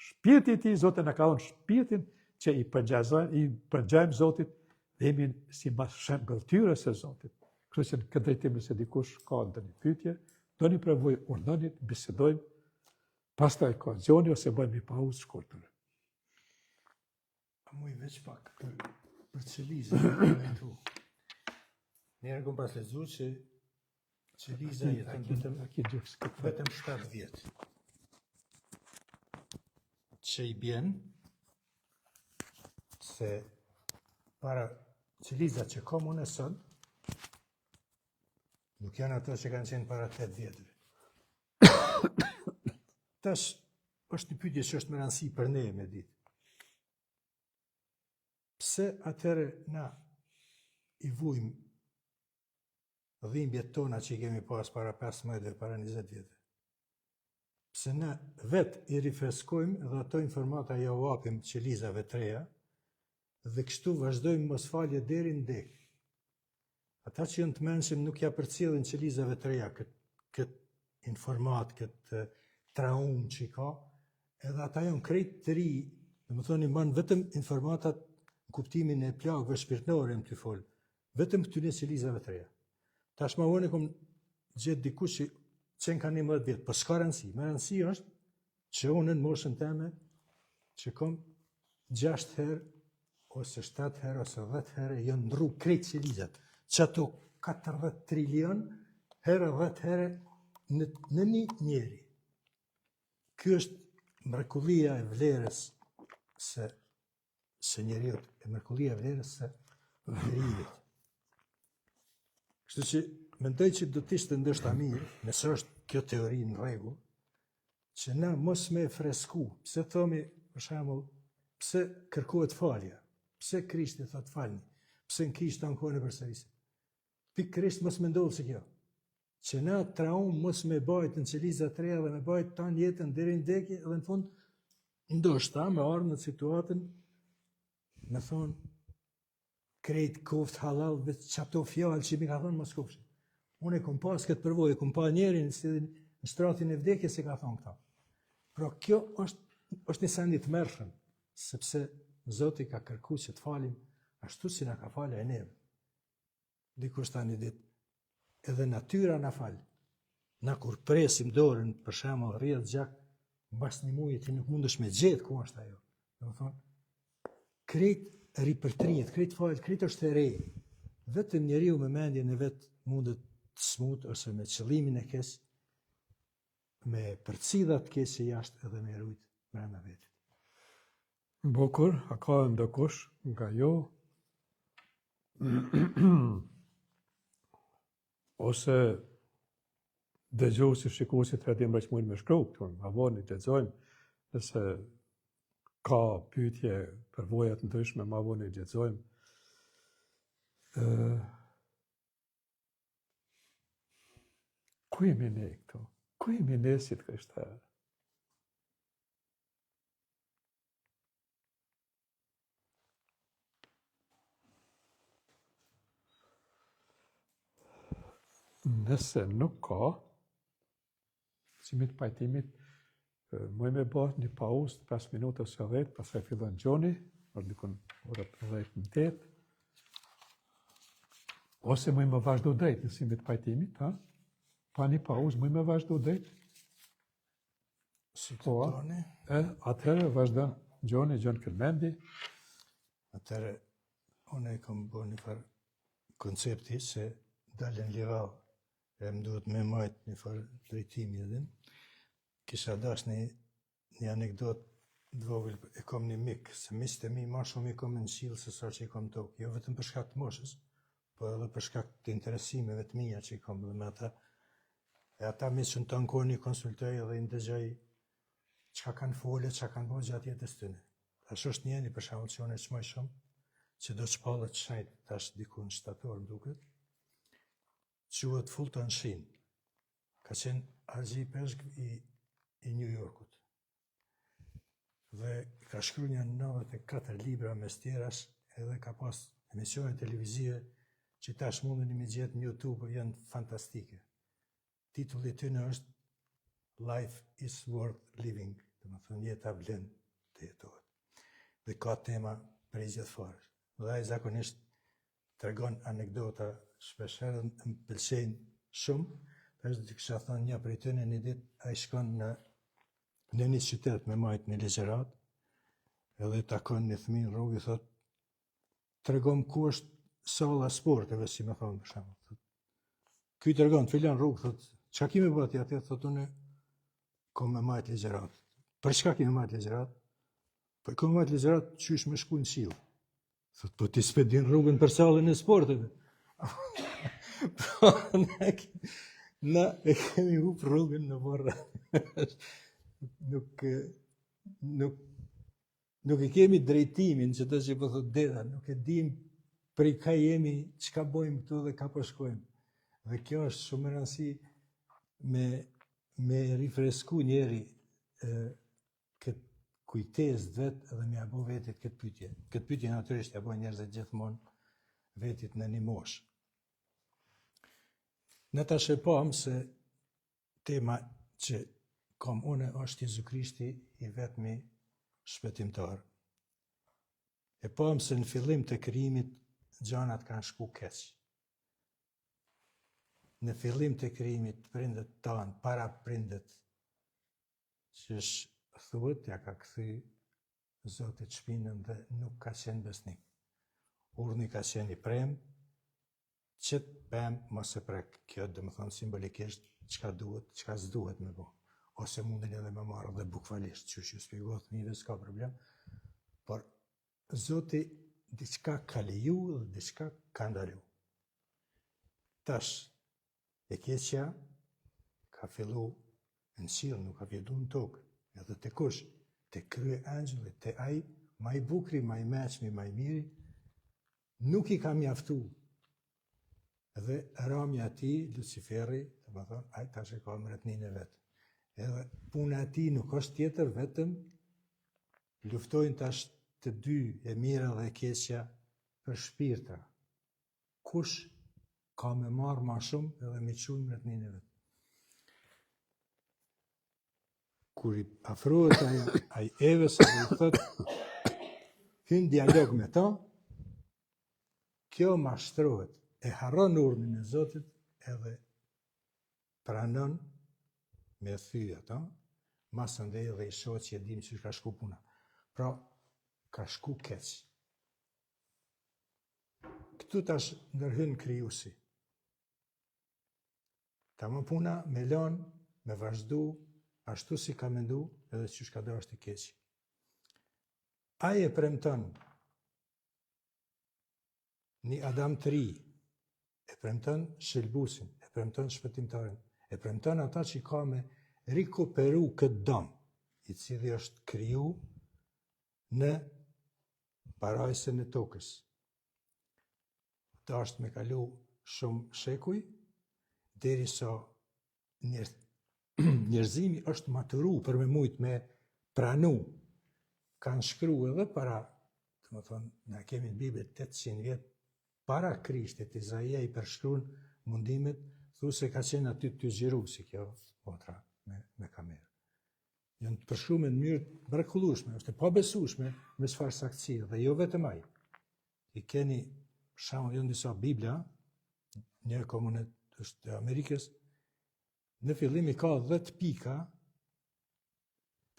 shpirti i tij, Zoti na ka dhënë shpirtin që i përngjajmë Zotit dhe jemi si mas shembëltyrës së Zotit. Kështu që në këtë drejtim se dikush ka ndonjë pyetje, doni provoj urdhënit, bisedojmë, pastaj ka zgjoni ose bëjmë një pauzë shkurtër. Muj veç pak për qelizën. Njerë kom pas lexuar që qeliza jeton vetëm 7 vjet. Që i bjen se para qeliza që kam unë sot, nuk janë ato që kanë qenë para 8 vjetëve. Tash është një pyetje që është me rëndësi për ne me ditë. Pse atëre na i vujmë dhimbjet tona që i kemi pas para 15 dhe para 20 vjetëve? Pse na vetë i rifreskojmë dhe ato informata ja u apim qelizave të reja dhe kështu vazhdojmë mosfalje deri në dek. Ata që janë të mençëm nuk ja përcjellin qelizave të reja këtë informat, këtë traumë që i ka, edhe ata janë krejt të ri, dhe më thoni banë vetëm informatat në kuptimin e plagëve shpirtërore më të folë, vetëm këtyne qelizave të reja. Tash ma unë kom gjetë dikush që qenë ka 11 vjetë, për s'ka rëndësi. Me rëndësi është që unë në moshën teme që kom 6 herë, ose 7 herë, ose 10 herë, janë ndru krejt qelizat. Që ato 40 trilion, herë 10 herë në një njeri. Kjo është mrekullia e vlerës se njeriut, e mrekullia e vlerës se njeriut. Kështu që mendoj që do të ishte ndoshta mirë, nëse është kjo teori në rregull, që na mos me fresku. Pse thomi, për shembull, pse kërkohet falja? Pse Krishti thot falni? Pse në Krisht ankohen e përsërisin? Pikërisht mos me ndodhë se kjo. Që na traumë mos me bajt në qeliza të reja dhe me bajt tanë jetën deri në dekje dhe në fund ndoshta me ardhë në situatën me thonë krejt koft halal dhe që ato fjallë që mi ka thonë mos kofshin. Unë e kom pas këtë përvoj, e kom pa njerin në shtratin e vdekje se ka thonë këta. Pra kjo është një sendit mërshëm, sepse Zoti ka kërku që të falim ashtu si na ka falë e neve. Dikush ta një ditë, edhe natyra na falë. Na kur presim dorën, për shembull rrjedh gjak, mbas një muji ti nuk mundesh me gjetë ku është ajo. Do të thonë, krejt ripërtrihet, krejt falë, krejt është e re. Vetëm njeriu me mendjen e vet mundet të smut ose me qëllimin e kes, me përcidhat të keqe jashtë edhe me rujt brenda vetit. Bukur, a ka ndokush nga jo? Ose dëgjuesi, shikuesi të radio mbrojtës mund me shkruaj këtu, ma voni të lexojmë, nëse ka pyetje, përvoja të ndryshme, ma voni të lexojmë. Ku jemi ne këtu? Ku jemi ne si të krishterë? Nëse nuk ka, mësimit pajtimit, muj me bërë një pauzë 5 minuta ose 10, pastaj fillon gjoni, për dikun ora 10:08, ose muj me vazhdo drejt në mësimit pajtimit, ha? Pa një pauzë, muj me vazhdo drejt. Si të toni. Atëherë vazhdo gjoni, gjon kërmendi. Atëherë, unë e kam bërë një farë koncepti se dalën liral e më duhet me majtë një farë drejtimi edhe. Kisha dash një anekdot dvogël, e kam një mik, se miqtë e mi ma shumë i kam në qilë se sa që i kam tokë. Jo vetëm për shkak të moshës, po edhe për shkak të interesimeve të mia që i kam dhe me ata. E ata miqtë që në të ankohën i konsultoj edhe i ndëgjoj çka kanë folë, çka kanë bërë gjatë jetës tyne. Tash është njëri për shembull që unë e çmoj shumë, që do të shpallet shajt tash diku në shtator më duket. Quhet Fulton Sheen. Ka qenë argji peshk i New Yorkut. Dhe ka shkruar një 94 libra mes tjerash, edhe ka pas emisione televizive që tash mundeni mi gjetë në YouTube, janë fantastike. Titulli i tyre është Life is worth living, do të thonë jeta vlen të jetohet. Dhe ka tema prej gjithë farës. Dhe ai zakonisht tregon anekdota shpeshherë, më pëlqejnë shumë. Tash do të kisha thënë një prej tyre një ditë ai shkon në një qytet me majt një ligjërat, edhe takon një fëmijë në rrugë, i thot, tregom ku është salla sporteve, si më thonë për shembull. Ky tregon filan rrugë, thot, çka kemi bërë aty? Thot, unë kom me majt ligjërat. Për çka kemi majt ligjërat? Po kom me majt ligjërat qysh me shku në qiell. Thot, po ti s'pe din rrugën për sallën e sporteve. Na e kemi hup rrugën në varra. Nuk e kemi drejtimin që të që po thot deda, nuk e dim për i ka jemi, çka bojmë këtu dhe ka po shkojmë. Dhe kjo është shumë e rëndësi me rifresku njeri këtë kujtesë vetë edhe me abo vetit këtë pyetje. Këtë pyetje natyrisht ja bojnë njerëzit gjithmonë vetit në një moshë. Në tash e pam se tema që kam une është Jezu Krishti i vetmi shpëtimtar. E pam se në fillim të krijimit gjanat kanë shku keq. Në fillim të krijimit prindët tanë, para prindët, që thuhet ja ka kthy Zotit shpinën dhe nuk ka qenë besnik. Urni ka qenë i prem, qëtë pemë mos e prek. Kjo dhe më thonë simbolikisht çka duhet, çka s'duhet me bo. Ose mundin edhe me marrë dhe bukvalisht, që shpjegohet fëmijëve s'ka problem. Por Zoti diçka ka leju dhe diçka ka ndalu. Tash, e keqja ka fillu në qiell, nuk ka vjedu në tokë. Edhe të kush, të krye angjëllit, të ai, ma i bukri, ma i meqmi, ma i miri, nuk i ka mjaftu. Edhe ramja ati, Luciferi, të më thonë, ai tash e ka mretnin e vetë. Edhe puna ati nuk është tjetër, vetëm luftojnë tash të dy, e mira dhe e keqja, për shpirtra. Kush ka me marrë ma shumë edhe me qunë mretnin e vetë. Kur i afrohet ai Evës, dhe i thot, hyn dialog me ta, kjo mashtrohet, e harron urdhnin e Zotit edhe pranon me thyja ta, masë ndej dhe i shoh që e dim që ka shku puna. Pra, ka shku keq. Këtu tash ndërhyn krijuesi. Ta më puna me lanë, me vazhdu, ashtu si ka mendu edhe që shka do është i keq. Ai e premton një Adam të ri, e premton shëlbusin, e premton shpëtimtarin, e premton ata që ka me rikuperu këtë dom, i cili është kriju në parajsën e tokës. Ta është me kalu shumë shekuj, derisa njerëzimi është maturu për me mujt me pranu. Kanë shkru edhe para, të më thonë, na kemi në Bibël 800 vjetë para Krishtit, Izaia i përshkruan mundimet thu se ka qenë aty të gjiru si kjo motra me kamerë. Janë të përshume në mënyrë mrekullueshme, është e pabesueshme me çfarë saktësie dhe jo vetëm ai. I keni shembull në disa Bibla, një komunet është e Amerikës, në fillim i ka 10 pika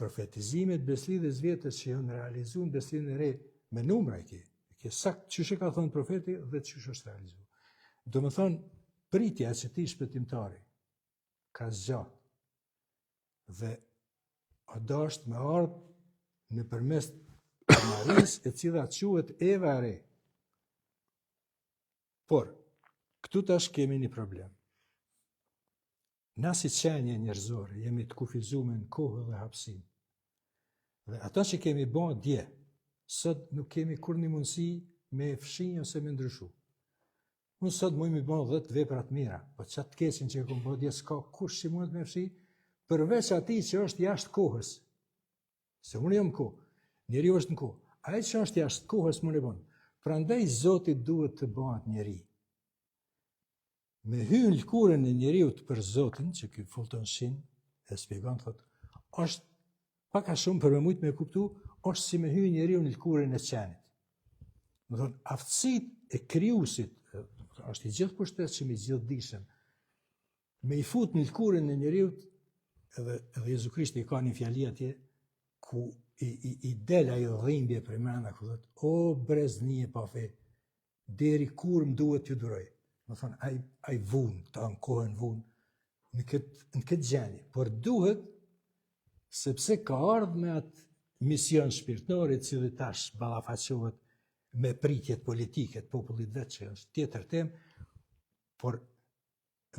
profetizimet beslidhjes vjetës që janë realizuar në beslidhjen e re me numra i ke sakt çysh e ka thënë profeti dhe çysh është realizuar. Do më thonë, pritja që ti shpëtimtari ka zgjatë dhe a dasht me ardhë në përmes maris e cila quhet Eva e re. Por, këtu tash kemi një problem. Na si qenje njerëzore jemi të kufizuar në kohë dhe hapësim. Dhe ata që kemi bën dje, sot nuk kemi kur një mundësi me fshinj ose me ndryshu. Unë sot mund mi bën 10 vepra të mira, po çat të keqin që kam bën dje s'ka kush që mund të më fshi, përveç atij që është jashtë kohës. Se unë jam kohë, njeriu është në kohë. Ai që është jashtë kohës mund e bën. Prandaj Zoti duhet të bëhet njeri. Me hyrë në lëkurën e njeriut për Zotin, që ky Fulton Sheen e shpjegon, thotë, është pak a shumë për me mujt me kuptu, është si me hyrë njeriu në lëkurën e qenit. Më thonë, aftësit e krijuesit, është i gjithë pushtetshëm, i gjithë dishëm, me i fut në lëkurën e njeriut, edhe Jezu Krishti ka një fjali atje, ku i del ajo dhimbje për mrena, ku thotë, o brezni e pa fe, deri kur më duhet t'ju duroj. Më thonë, ai vunë, ta në kohën vunë, në këtë gjeni. Por duhet, sepse ka ardhë me atë mision shpirtnore, cili tash ballafaqohet me pritjet politike të popullit vetë, që është tjetër temë, por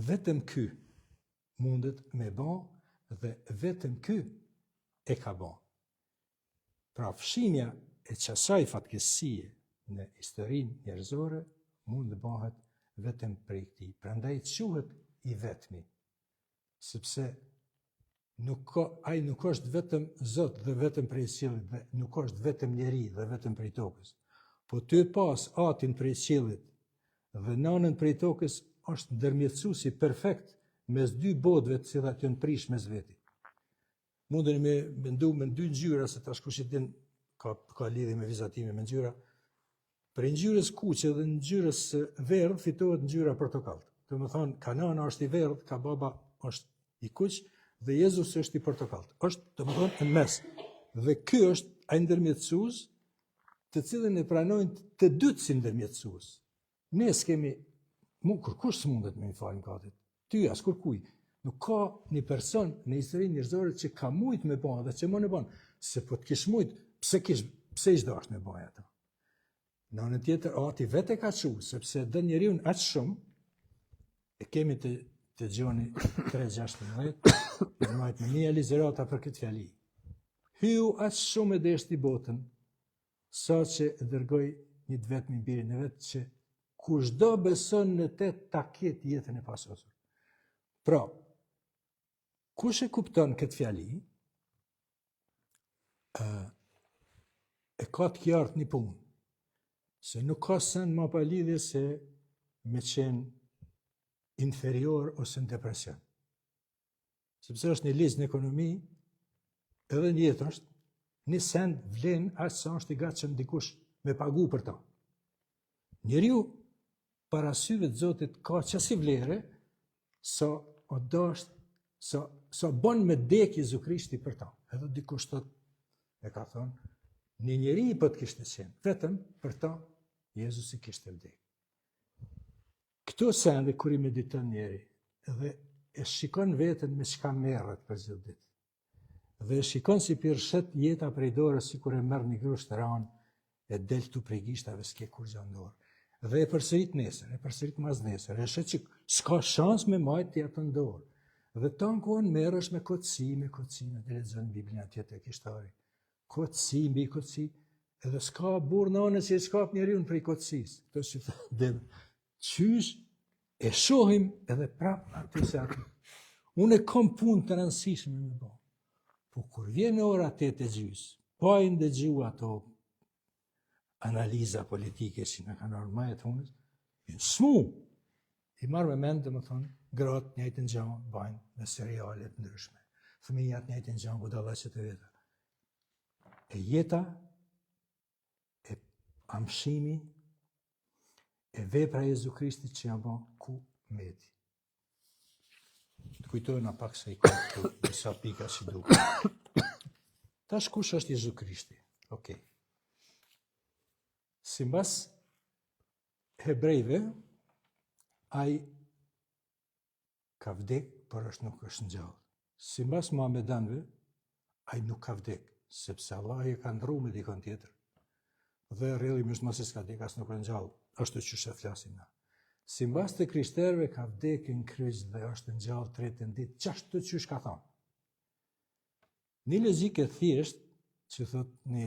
vetëm ky mundet me ba, dhe vetëm ky e ka ba. Pra fshimja e qasaj fatkesie në historinë njerëzore mund të bëhet vetëm prej këtij. Prandaj quhet i vetmi, sepse ai nuk është vetëm Zot dhe vetëm prej qiellit, dhe nuk është vetëm njeri dhe vetëm prej tokës. Po ty pas Atin prej qiellit dhe Nanën prej tokës është ndërmjetësuesi perfekt mes dy botëve të cilat janë prish mes veti. Mundeni me mendu me dy ngjyra, se tash kush i din ka lidhje me vizatimin me ngjyra. Për ngjyrës kuqe dhe ngjyrës verdh fitohet ngjyra portokall. Do të thonë, Kanana është i verdh, ka baba është i kuq dhe Jezus është i portokall. Është, do të thonë, në mes. Dhe ky është ai ndërmjetësues, të cilën e pranojnë të dytë si ndërmjetësues. Ne s'kemi kërkush s'mundet me i falë mëkatet. Ty as kërkuj. Nuk ka një person në historinë njerëzore që ka mujt me bën dhe që mund e bën. Se po të kish mujt, pse i dash me bën ato? Në anën tjetër, Ati vetë e ka thënë, sepse dën njeriu aq shumë, e kemi të Gjoni 3:16, në majtë me mia ligjërata për këtë fjali. Hyu aq shumë e deshti botën, sa që e dërgoi një të vetmin birin e vet, që kushdo beson në te ta ketë jetën e pasosur. Pra, kush e kupton këtë fjali, e ka të qartë një punë, se nuk ka sen ma pa lidhje se me qenë inferior ose në depresion. Sepse është një ligj në ekonomi, edhe në jetë është, një send vlen aq sa është i gatshëm dikush me pagu për ta. Njeriu para syve të Zotit ka qasi vlere sa o dasht, sa bën me dek Jezu Krishti për ta. Edhe dikush thot, e ka thonë, një njeri për të kishte qenë, vetëm për ta Jezus i kishte vdek. Këto sende kur i mediton njeri, dhe e shikon veten me çka merret për çdo ditë. Dhe e shikon si pirshet jeta prej dorës, sikur e merr një grusht ran, e del këtu prej gishtave, s'ke kur gjë në dorë. Dhe e përsërit nesër, e përsërit mas nesër, e shet që s'ka shans me majtë atë në dorë. Dhe tankon merresh me kotësi, në të lexon Biblën atje te kishtari. Kotësi mbi kotësi, edhe s'ka burr nënës që s'kap njeriu prej kotësisë. Këto që dhe qysh e shohim edhe prap aty se aty. Unë kam punë të rëndësishme me bë. Po kur vjen ora 8:30, pa i ndëgju ato analiza politike që na kanë ardhur më të hunës, smu i marr me mend, domethënë, gratë njëjtën gjë bajnë me seriale të ndryshme. Fëmijat njëjtën gjë budallaqe të veta. E jeta, e amshimi, e vepra e Jezu Krishtit që janë bën ku meti. Të kujtojna pak se i ka këtu disa pika që duke. Tash kush është Jezu Krishti? Okej. Simbas hebrejve, ai ka vdek, por nuk është ngjallë. Simbas muhamedanëve, ai nuk ka vdek, sepse Allah e ka ndrru me dikon tjetër. Dhe realisht mos e s'ka vdek, as nuk është ngjallë, është që e flasim na. Simbas të krishterëve ka vdekë në kryq dhe është ngjallë tretën ditë, qashtu që ka thonë. Një logjikë e thjesht, që thot një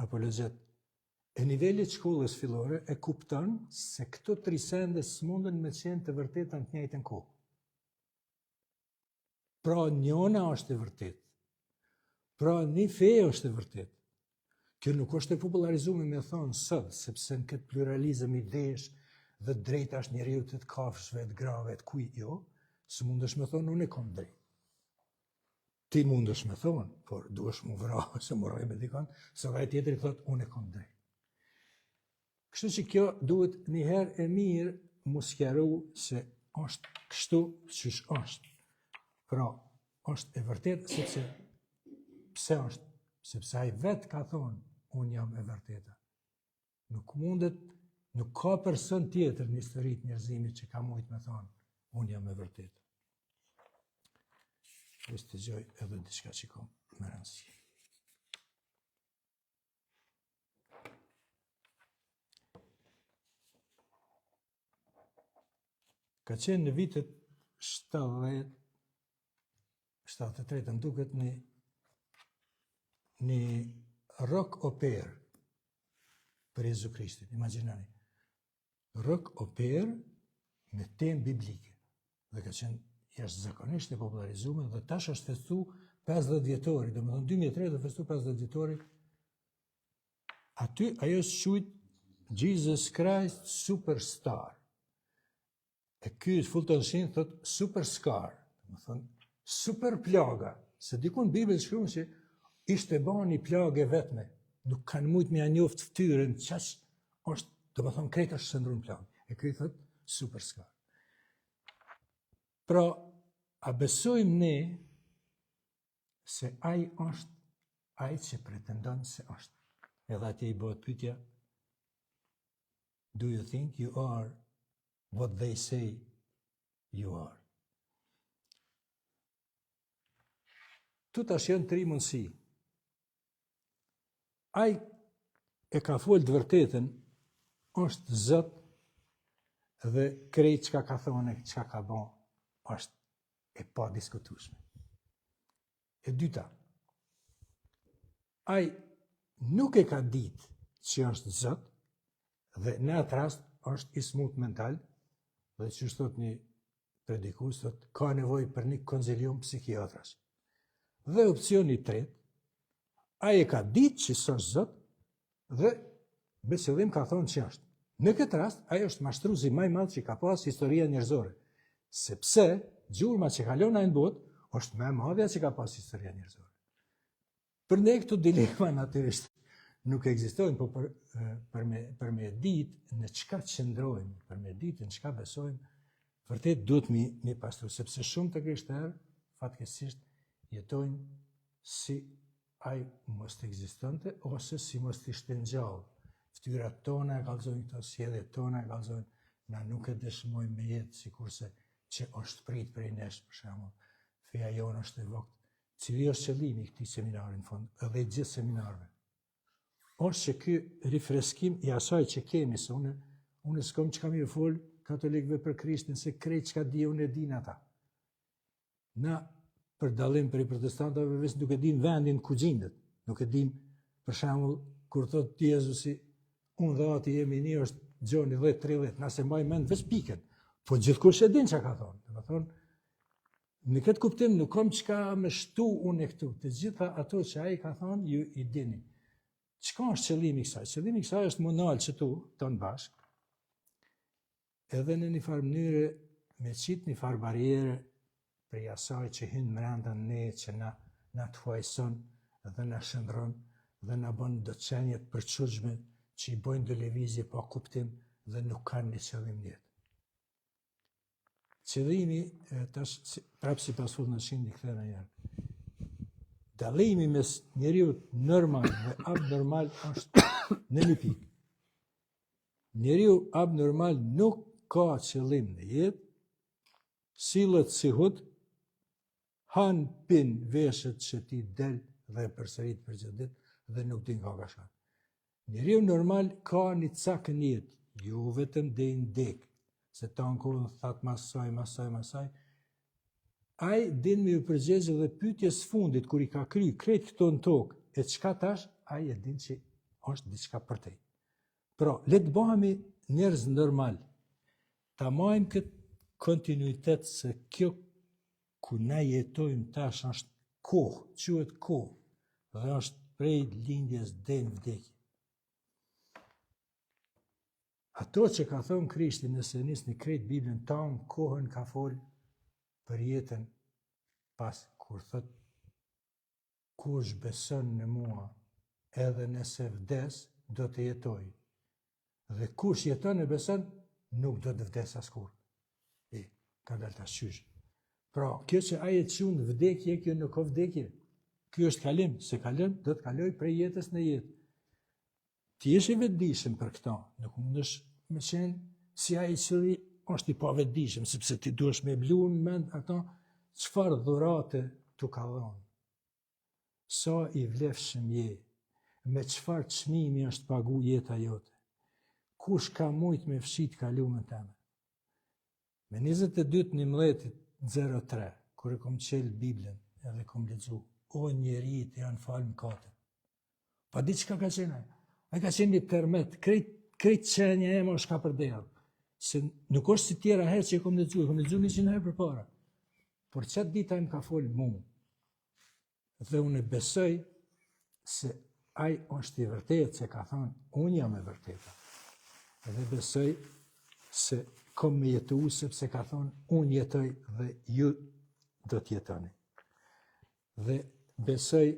apologjet, e nivelit shkollës fillore e kupton se këto tri sende s'mundën me qenë të vërteta në të njëjtën kohë. Pra njëna është e vërtet. Pra një fe është e vërtet. Kjo nuk është e popularizuar me thonë sot, sepse në këtë pluralizëm idesh dhe drejta është njeriu të kafshëve, të grave, të kuj, jo, s'mundesh me thonë unë e kam drejt. Ti mundesh me thonë, por duhesh mu vrahë se mu rrej me dikon, se vaj tjetëri thot unë e kam drejt. Kështu që kjo duhet njëherë e mirë mu sqaru se është kështu qysh është. Pra, është e vërtet, sepse pse është? Sepse ai vetë ka thonë, unë jam e vërteta. Nuk mundet, nuk ka person tjetër në historitë njerëzimit që ka mujt me thonë, unë jam e vërteta. Vështë të gjoj edhe diçka që kom më rëndësi. Ka qenë në vitet 73, më duket një rock oper për Jezu Krishtin, imagjinani. Rock oper me temë biblike. Dhe ka qenë jashtëzakonisht e popularizuar dhe tash është festu 50 vjetori, domethënë 2003 do festu 50 vjetori. Aty ajo quhet Jesus Christ Superstar. E ky Fulton Sheen thot super scar, domethënë super plaga, se diku në Bibël shkruan se ishte bën një plagë vetme, nuk kanë mujt me njoft fytyrën, çaq është, domethënë krejt është shndruar në plagë. E ky thot super scar. Pra, a besojmë ne se ai është ai që pretendon se është. Edhe atje i bëhet pyetja, do you think you are what they say you are? Tu tash janë tri mundësi. Ai e ka folë të vërtetën, është Zot dhe krejt çka ka thonë, çka ka bën, është e pa diskutueshme. E dyta, ai nuk e ka ditë që është Zot dhe në atë rast është i smut mental dhe që thot një predikues thot ka nevojë për një konzilium psikiatrash. Dhe opcioni i tretë, ai e ka ditë që s'është Zot dhe me qëllim ka thonë që është. Në këtë rast, ai është mashtruesi më i madh që ka pas historia njerëzore, sepse gjurma që kalon ai në botë është më e madhja që ka pas historia njerëzore. Për ne këto dilema natyrisht nuk ekzistojnë, por për me ditë në çka qëndrojmë, për me ditë në çka besojmë, vërtet duhet mi pastru, sepse shumë të krishterë fatkeqësisht jetojnë si ai mos të ekzistonte ose si mos të ishte ngjallë. Fytyrat tona e kallëzojnë këto, sjelljet tona e kallëzojnë, na nuk e dëshmojmë me jetë sikurse që është prit prej nesh, për shembull. Feja jonë është e vogël. Cili është qëllimi i këtij seminari në fund, edhe i gjithë seminarëve? Është që ky rifreskim i asaj që kemi, se unë s'kam çka më fol katolikëve për Krishtin, se krejt çka di unë e din ata. Na për dallim prej protestantëve vetë nuk e dim vendin ku gjendet. Nuk e dim, për shembull, kur thot Jezusi, unë dhe ati jemi një, është Gjoni 10:30, nëse mbaj mend veç pikën. Po gjithkush e din çka ka thonë. Do të thonë, në këtë kuptim nuk kam çka më shtu unë këtu. Të gjitha ato që ai ka thonë, ju i dini. Çka është qëllimi i kësaj? Qëllimi i kësaj është më nalë që tu, tonë bashkë, edhe në një farë mënyrë me qitë një farë barriere prej asaj që hynë mrenda ne, që na të huajson dhe na shëndron dhe na bën doçenjet për çudhshme që i bojnë do lëvizje pa kuptim dhe nuk kanë një qëllim në jetë. Qëllimi, tash prapë si pas fut në shindi kthena janë. Dallimi mes njeriu normal dhe abnormal është në një pikë. Njeriu abnormal nuk ka qëllim në jetë, sillet si hut, han pin veshët që ti del dhe përsërit për çdo ditë dhe nuk din ka shka. Njeriu normal ka një cak në jetë, jo vetëm deri në dek, se ta në kohën thatë masaj. Ai din me ju përgjegjë dhe pyetjes fundit, kur i ka kry krejt këto në tokë, e çka tash, ai e din që është diçka për te. Pra, le të bëhemi njerëz normal, ta majmë këtë kontinuitet se kjo ku na jetojmë tash është kohë, quhet kohë, dhe është prej lindjes deri në vdekje. Ato që ka thonë Krishti nëse nisni krejt Biblën tanë, kohën ka folë për jetën pas kur thot kush beson në mua edhe nëse vdes do të jetoj. Dhe kush jeton e beson nuk do të vdes askur. Ka dalë ta shqysh. Pra, kjo që aje qunë vdekje, kjo nuk ka vdekje. Kjo është kalim, se kalim do të kaloj prej jetës në jetë. Ti jesh i vetëdijshëm për këta, nuk mundesh me qenë si ai që është i pa vetëdijshëm, sepse ti duhesh me blu në mend ata çfarë dhurate tu ka dhënë. Sa i vlefshëm je, me çfarë çmimi është pagu jeta jote. Kush ka mujt me fshit kalumen tëme? Me 22/11/03, kur e kom qelë Biblën edhe kom lexu, o njeri të janë falë mëkate. Pa di çka ka qenë ai. Ai ka qenë një termet, krejt qenja e më është ka përdejallë. Se nuk është si tjera herë që e kom lexu 100 herë për para. Por qatë dita më ka folë mu. Dhe unë e besoj se ai është i vërtet, se ka thonë, unë jam e vërteta. Dhe besoj se kom me jetu, sepse ka thonë, unë jetoj dhe ju do t'jetoni. Dhe besoj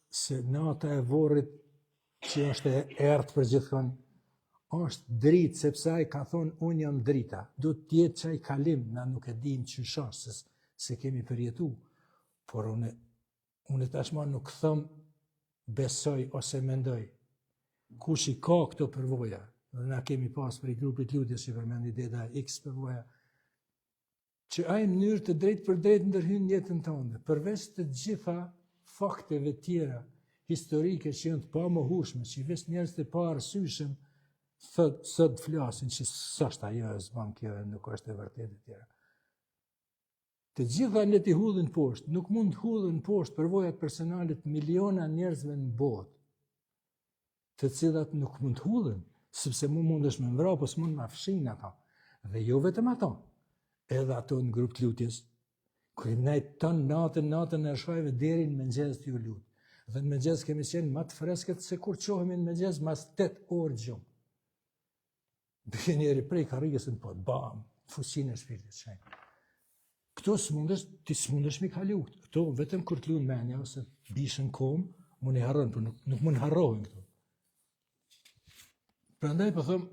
se nata e vorrit që është e ertë për gjithkon, është dritë, sepse ai ka thonë, unë jam drita. Do t'jetë që ai kalim, na nuk e dim që shasë, se kemi përjetu. Por unë tashma nuk thëm besoj ose mendoj. Kush i ka këto përvoja, dhe na kemi pas për i grupit lutjes që përmendi deda X përvoja, që ai në mënyrë të drejtë për drejtë ndërhyn jetën tonë, përveç të gjitha fakteve tjera, historike që janë të pamohueshme, që i veç njerëz të pa arsyeshëm sot flasin që s'është ajo e s'ban kjo nuk është e vërtetë e tjera. Të gjitha le t'i hudhin poshtë, nuk mund të hudhin poshtë përvojat personale të miliona njerëzve në botë, të cilat nuk mund të hudhin, sepse mundesh me mbra, po s'mund ma fshin ata. Dhe jo vetëm ato, edhe ato në grup të lutjes, kur ne ton natën e shkojve deri në mëngjes t'ju lut. Dhe në mëngjes kemi qenë më të freskët se kur qohemi në mëngjes mas 8 orë gjumë. Dhe njeri prej karrigës në pot, bam, fuqinë e shpirtit shenjë. Këto ti s'mundesh mi kalu. Këto vetëm kur t'lu në menja, ose bishën kom, mund i harron, për nuk mund harrohen këto. Prandaj po them,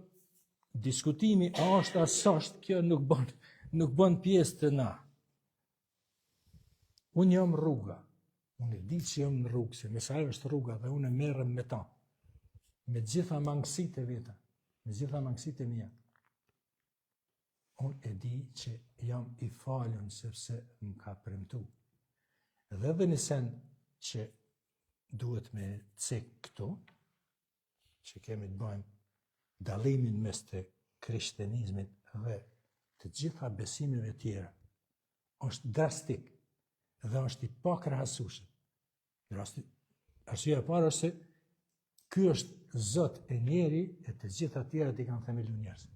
diskutimi a është as s'është, kjo nuk bën pjesë të na. Unë jam rruga. Unë e di që jam në rrugë, se nëse ajo është rruga dhe unë merrem me ta. Me gjitha mangësitë e veta, me gjitha mangësitë e mia. Unë e di që jam i falun sepse më ka premtu. Edhe në send që duhet me cek këto, që kemi të bëjmë dallimin mes të krishtenizmit dhe të gjitha besimeve tjera, është drastik dhe është i pakrahasueshëm. Arsyeja e parë është se ky është Zot e njeri e të gjitha tjerat i kanë themelu njerëzit.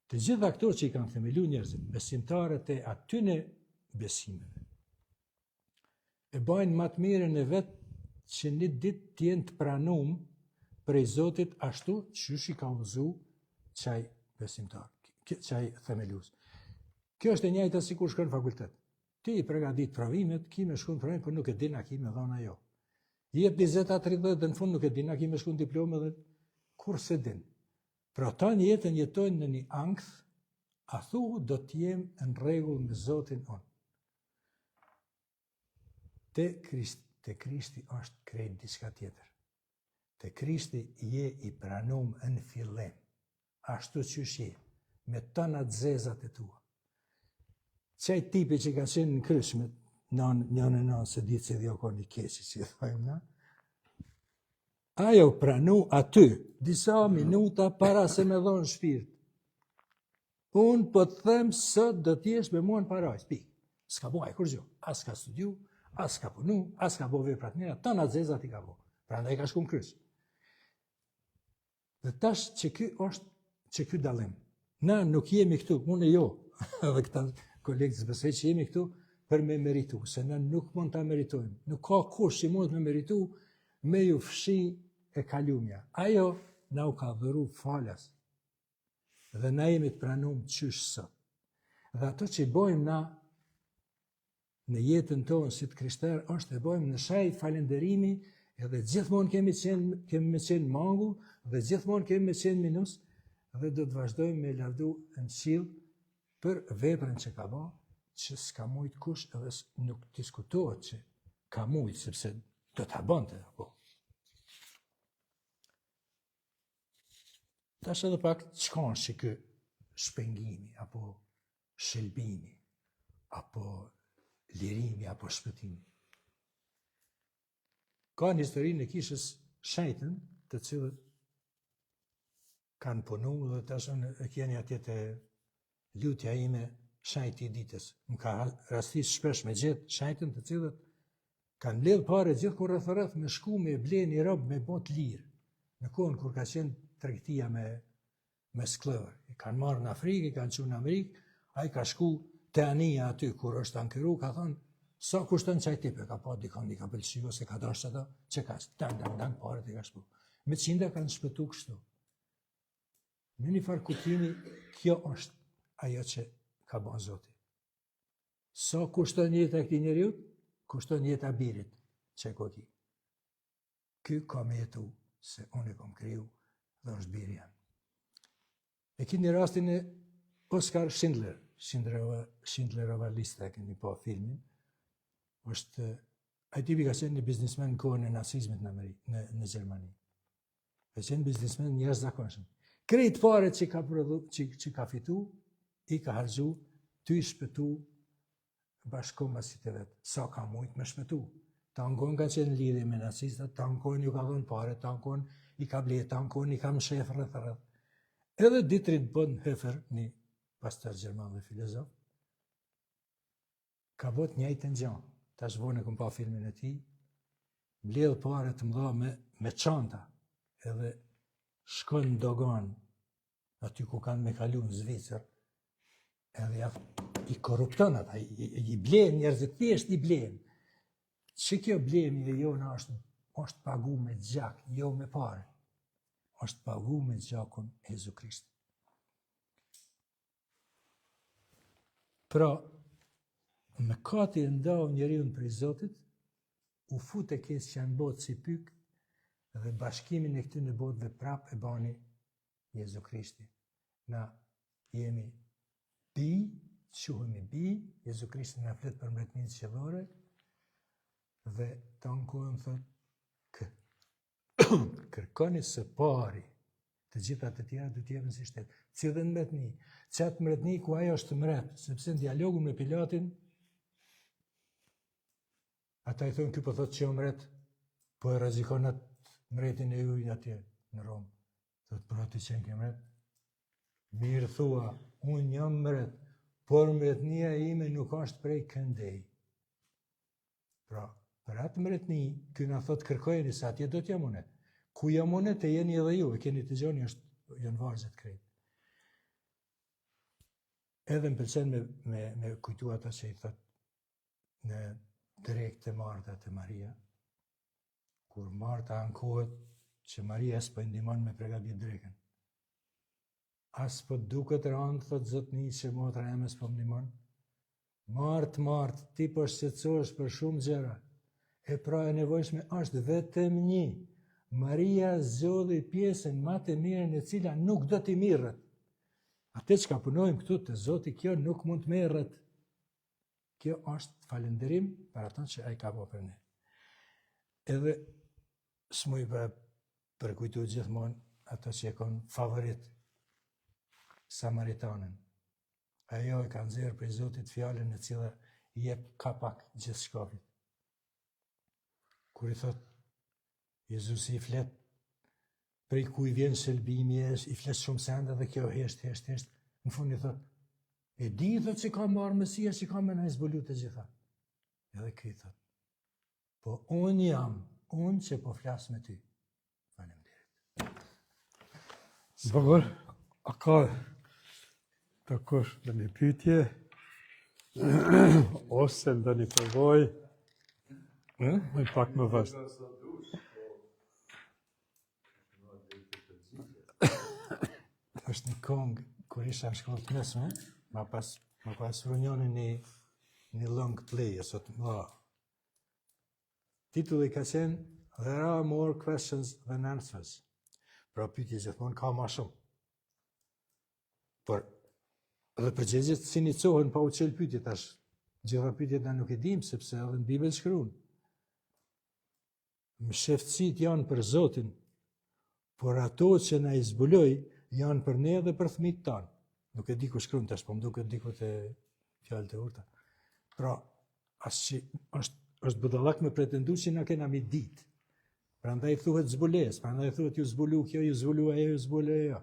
Të gjitha këto që i kanë themelu njerëzit, besimtarët e atyne besimeve, e bajnë më të mirën e vetë që një ditë t'jenë të pranum prej Zotit ashtu që i ka udhëzu qaj besimtar, qaj themelus. Kjo është e njëjta si kur shkon në fakultet. Ti i përgatit provimet, ki me shkon provimet, por nuk e din a ki me dhona jo. Jep 20-30 dhe në fund nuk e din a ki me shkon diplomë dhe kur se din. Pra ta një jetën jetojnë në një ankth, a thu do t'jem në rregull me Zotin on. Te Krishti është krejt diçka tjetër. Te Krishti je i pranum në fillim, ashtu qysh je, me tëna zezat e tua. Qaj tipi që ka qenë në krysh me njën se ditë që dhjo ka një keqi që i thajmë na, ajo pranu aty, disa minuta para se me dhonë shpirt. Unë po të them sot do t'jesh me mua në parajs, pik. S'ka bo aj kur gjo, as ka studiu, as ka punu, as ka bo veprat mira, tëna zezat i ka bo. Pra ndaj ka shku në krysh. Dhe tash që ky dalim. Na nuk jemi këtu, unë e jo, edhe këta kolegës besoj që jemi këtu për me meritu, se na nuk mund ta meritojmë. Nuk ka kush që mund të me meritu me ju fshi e kalumja. Ajo na u ka dhëru falas. Dhe na jemi të pranum qysh sot. Dhe ato që i bojmë na në jetën tonë si të krishterë, është e bojmë në shaj falenderimi, edhe gjithmonë kemi me qenë mangu, dhe gjithmonë kemi me qenë minus, dhe do të vazhdojmë me lavdu në qiell për veprën që ka ba, që s'ka mujt kush edhe nuk diskutohet që ka mujt, sepse do t'a bante. Tash edhe pak çka është që ky shpengimi, apo shëlbimi, apo lirimi, apo shpëtimi. Ka një histori në kishës shejtën, të cilët kanë punu dhe tash e kjeni atje të lutja ime shajti i ditës. Më ka rastis shpesh me gjithë shajtën të cilët kanë mbledh pare gjithë kur rreth me shku me ble një rob me bot lirë. Në kohën kur ka qenë tregtia me sklëver. I kanë marrë në Afrikë, i kanë qenë në Amerikë, a i ka shku te anija aty kur është ankeru, ka thonë, sa kushton qaj tipe, ka pa dikon, i ka pëlqyvo se ka dashtë ato, që ka dang, pare të ka shku. Me qinda kanë shpëtu kështu. Në një farë kuptimi, kjo është ajo që ka bën Zoti. Sa kushton jeta e këtij njeriu, kushton jeta e birit që e koti. Ky ka me jetu, se unë e kom kriju dhe është biri jam. E kini rastin e Oskar Schindler, Schindlerova lista, e keni pa filmin, është, ai tipi ka qenë një biznismen në kohën e nacizmit në Gjermani. Ka qenë biznismen një jashtëzakonshëm. Krejt pare që ka fitu, i ka harxhu, ty i shpëtu bashkomasit e vetë. Sa ka mujt me shpëtu. Tankon ka qenë lidhje me nacistat, tankon ju ka dhënë pare, tankon i ka ble, tankon i ka më shef rreth. Edhe Dietrich Bonhoeffer, një pastor gjerman dhe filozof, ka bot njëjtën gjë. Tash vonë kom pa filmin e tij, mbledh pare të mëdha me çanta, edhe shkon në Dogan, aty ku kanë me kalu në Zvicër, edhe i korrupton ata, i blen njerëzit, thjesht i blen. Që kjo blemi e jona është pagu me gjak, jo me pare. është pagu me gjakun Jezu Krisht. Pra, me kati ndau njeriun për i Zotit, u fut e kesë që janë botë si pyk, dhe bashkimin e këty në botë dhe prap e bani Jezu Krishti. Na jemi bi, quhemi bi, Jezu Krishti na flet për mbretërinë qiellore, dhe të ankohen thot, kërkoni së pari të gjitha të tjera do t'jepën si shtetë. Cilën mbretëni, qatë mbretëni ku ajo është mbret, sepse në dialogun me Pilatin, ata i thonë, ky po thotë që jo mbret, po e rrezikon atë mbretin e juaj atje në Romë. Thotë, pra ti qenë ke mbret? Mirë thua, unë jam mbret, por mbretënia ime nuk është prej këndej. Pra, për atë mbretëni, ky na thotë kërkojeni se atje do t'jam unë. Ku jam unë të jeni edhe ju, e keni të gjoni, janë vargjet krejt. Edhe më pëlqen me kujtu ata që i thot në drejt të Marta të Maria, kur Marta ankohet që Maria s'po ndihmon me përgatit drekën. as po duket rëndë, thot zotni, që motra eme s'po më ndihmon. Martë, ti po shqetësohesh për shumë gjëra. E pra e nevojshme është vetëm një. Maria zgjodhi pjesën më të mirën e cila nuk do t'i mirret. Atë që ka punojmë këtu të Zoti, kjo nuk mund të merret. Kjo është falënderim për atë që ai ka bërë për ne. Edhe s'muj për kujtu gjithmonë ato që e kon favorit Samaritanën. Ajo e ka nxjerrë prej Zotit fjalën e cila i jep kapak gjithë shkapit. Kur i thot Jezusi i flet prej ku i vjen shëlbimi, i flet shumë sende dhe kjo hesht. Në fund i thot, e di thot që ka marrë Mesia, që ka me na zbulu të gjitha. Edhe ky thot, po unë jam, unë që po flas me ty. Faleminderit. Bëgër, a ka të kush dhe një pytje, ose dhe një përvoj, më pak më vështë. Është një kongë, kur isha në shkollë të mesme, ma pas frunjoni një long play, sot më. Titulli ka qenë There are more questions than answers. Pra pyetje gjithmonë ka ma shumë. Por edhe përgjigjet sinicohen pa u qelë pyetje tash. Gjitha pyetjet na nuk e dim, sepse edhe në Bibël shkruan. Mëshiftësit janë për Zotin, por ato që na i zbuloi janë për ne dhe për fëmijët tanë. Nuk e di ku shkruan tash, po më duket diku te fjalët e urta. Pra, është budallak me pretendu që na kena mi ditë. Prandaj thuhet zbules, prandaj thuhet ju zbulu kjo, ju zbulu ajo, ju zbulu ajo.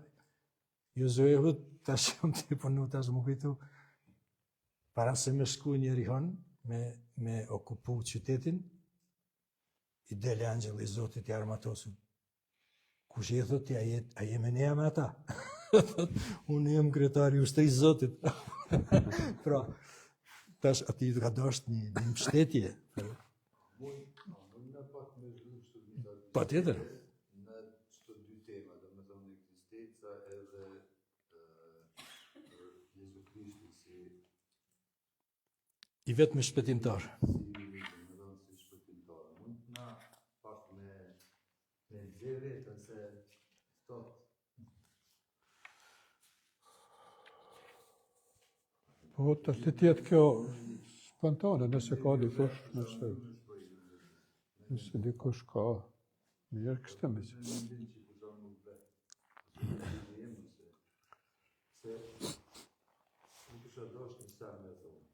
Ju zoehu tash jam të punu tash më kujtu. Para se me shku njëri hon, me okupu qytetin, i dele angjëlli i Zotit i armatosun. Kush i thot, a jemi ne me ata? Unë jem kryetari i ushtrisë së Zotit. Pra, tash ati ka dashur një mbështetje. Patjetër. Në çdo dy tema, domethënë ekzistenca edhe Jezu Krishti si I vetëm shpëtimtar. si shpëtimtar. Mund na pak me nxjerrë vetën se thot Po, të të tjetë kjo spontane, nëse ka dikush, nëse dikush ka, mirë kështë me që. nuk isha dashur një sa me thonë.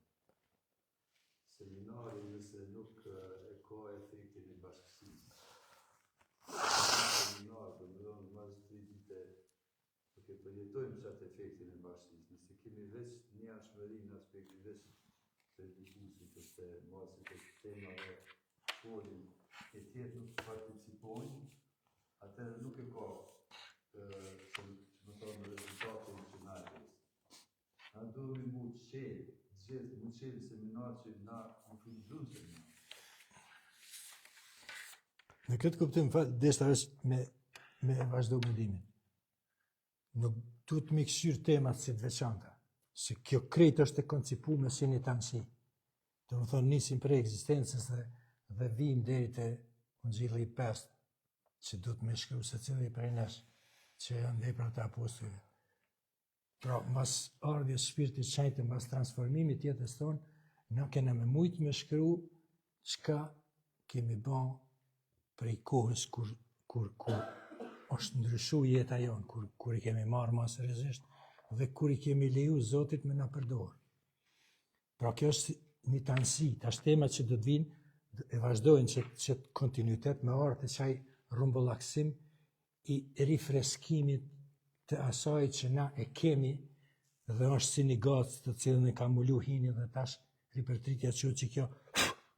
Seminari nëse nuk e ka efektin e bashkësisë. Seminar, domethënë mas 3 ditë, duke përjetojmë qatë efektin e bashkësisë. Nëse kemi veç një anshmëri në aspektin veç të diskusit ose masit të temave folim e tjetë nuk participojnë, atëherë nuk e ka rezultatin që na e vës. Na duhemi mu qelë, gjithë mu qelë seminar që na nuk i dhënë seminar. Në këtë kuptim, deshta është me vazhdo mendimin. Nuk duhet me këshyrë temat si të veçanta, se kjo krejt është e koncipu me si një tanësi. Do më thonë nisim për ekzistencës dhe vim deri te Ungjilli i 5, që duhet me shkru se cili prej nesh, që janë veprat të apostujve. Pra, mas ardhjes shpirtit shenjtë, mas transformimit jetës tonë, na kena me mujt me shkru çka kemi bën prej kohës kur është ndryshu jeta jonë, kur i kemi marrë më seriozisht dhe kur i kemi leju Zotit me na përdorë. Pra kjo është një tanësi, tash temat që do të vinë e vazhdojnë që kontinuitet me ardhë të qaj rumbullaksim i rifreskimit të asaj që na e kemi dhe është si një gacë të cilën e ka mulu hini dhe tash ripërtritja që kjo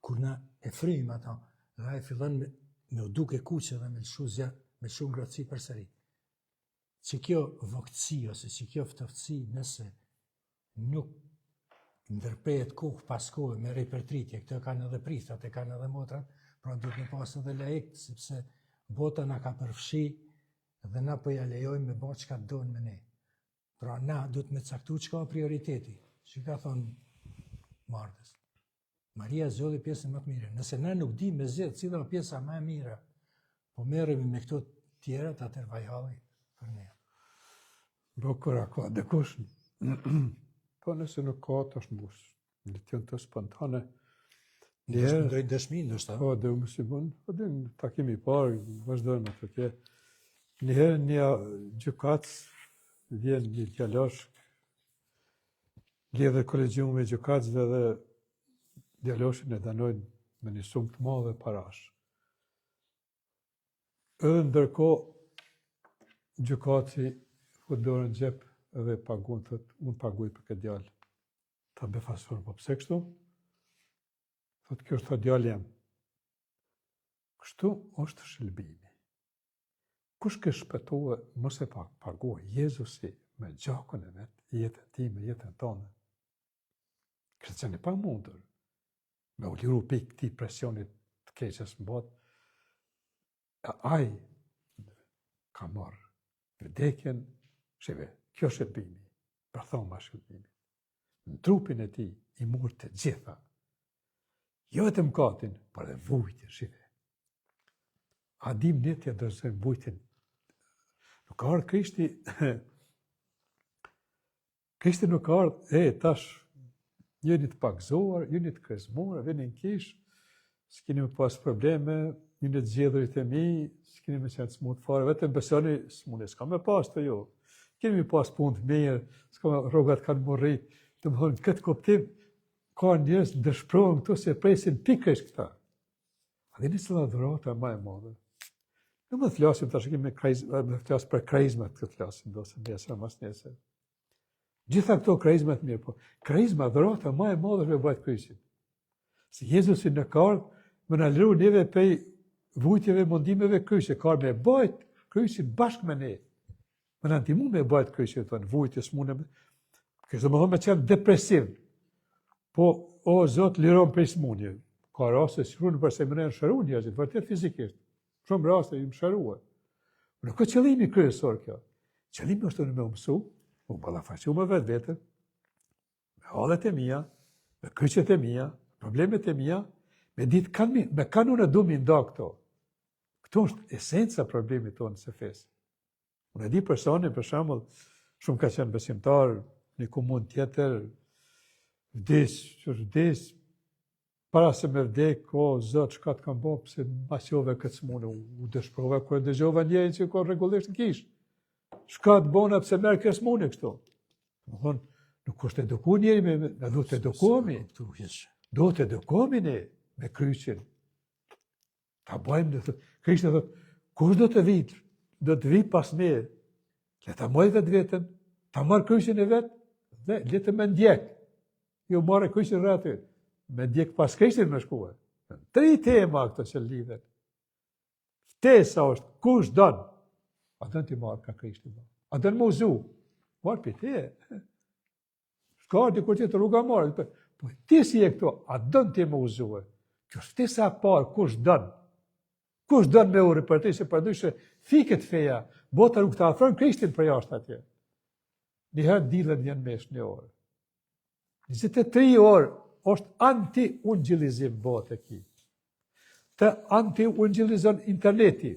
kur na e frymë ata dhe ai fillon me u duke kuqe dhe me lëshuzja me shumë ngrohtësi përsëri. Që kjo voktësi ose që kjo ftofësi nëse nuk ndërpehet kohë pas kohë me ripërtritje, këto kanë edhe prithat, e kanë edhe motrat, pra duhet me pas edhe lejkt, sepse bota na ka përfshi dhe na po ja lejojmë me bërë çka donë me ne. Pra na duhet me caktu që ka prioriteti, që ka thonë Martës. Maria zgjodhi pjesën më të mire. Nëse ne nuk di me zgjedh cila është pjesa më e mire, po merremi me këto tjerat, atëherë vajhalli për ne. Kur ka dikush, po nëse nuk ka të është mbush, në të të spontane. Ndoj dëshmi, ndoshta. Po, dhe muslimon, po dhe në takimi parë, vazhdojmë atë tje. Njëherë një gjykatës, vjen një djalosh, lidhe kolegjium me gjykatësve dhe djaloshin e danojnë me një sumë të madhe parash. Edhe ndërkohë, gjykatësi fut dorën në xhep edhe pagun, thot, unë paguaj për këtë djalë. Ta befasur, po pse kështu? Thot, kjo është djalë jam. Kështu është shëlbimi. Kush ke shpëtue, mos e paguaj Jezusi me gjakun e vet, jetën time, jetën tonë. Kështë që në pa mundur me u liru pikë këtij presionit të keqës më botë, ai ka marrë vdekjen, shive, kjo shëlbimi, për thoma shëlbimi. Në trupin e tij i murë të gjitha, jo vetëm katin, por edhe vujtje, shive. A dim ne të adresojmë vujtjen. Nuk ka ardhë Krishti, Krishti nuk ka ardhë, tash, jeni të pakëzuar, jeni të krizmuar, veni në kish, s'keni me pas probleme, jeni të zgjedhurit e mi, s'keni me qenë smut fare, vetëm besoni, smune, s'ka me pas të jo. Keni me pas punë të mirë, s'ka me rrogat kanë morri, të më thonë, këtë koptim, ka njërës dëshpërojnë këto se presin pikërisht këta. A dhe njësë dhe dhurata ma e madhe. Në më të flasim, tash kemi me flasë për kreizmat këtë flasim, do se nesër, mas nesër. Gjitha këto kreizmat mirë, po kreizma, dhurata ma e madhe me bajt kryqin. Si Jezusi në kardë, më në liru neve pej vujtjeve, mundimeve kryqe, kardë me bajt kryqin bashkë me ne. Më në ndihmu me bajt kryqin, të në vujtje, s'mune, kështë më thonë me qenë depresiv. Po, o, Zot, liron prej smunje. Ka raste që shrunë përse më në shëru njerëzit, vërtet fizikisht. Shumë raste i më shërua. Nuk ka qëllimi kryesor kjo. Qëllimi është të në me mësu, u ballafaqu me vetë vetën, me hallet e mia, me kryqet e mia, problemet e mia, me ditë me kanun e du mi nda këto. Këto është esenca problemit tonë se fesë. Unë e di personin, për shembull, shumë ka qenë besimtar, një komunë tjetër, vdes, para se me vdek, o, Zot, çka të kam bërë, pse ma qove këtë smune, u dëshprova, kur dëgjova njërin që ka rregullisht në kish. Çka të bona, pse merr këtë smune kështu? Më thonë, nuk është eduku njeri, ne duhet të edukohemi. Duhet të edukohemi ne me kryqin. Ta bëjmë, Krishti thotë, kush do të vijë? Do të vijë pas me, le ta moj vetë vetën, ta marr kryqin e vet, dhe le të më ndjek. Jo marrë kryqin rreth, me ndjek pas Krishtit me shkuar. 3 tema këto që lidhen. Ftesa është, kush don? A don ti marrë ka Krishti? A don më uzu? Marrë për te. Shka dikur ti të rruga marrë. Po ti si e këto, a don ti më uzu? Kjo është ftesa parë, kush don? Kush don me urë për ti, se përdyshe fiket feja, bota nuk të afron Krishtin për jashtë atje. Njëherë dilën janë mesh një orë. 23 orë është anti-ungjillizim botë e ki. Të anti-ungjillizon interneti,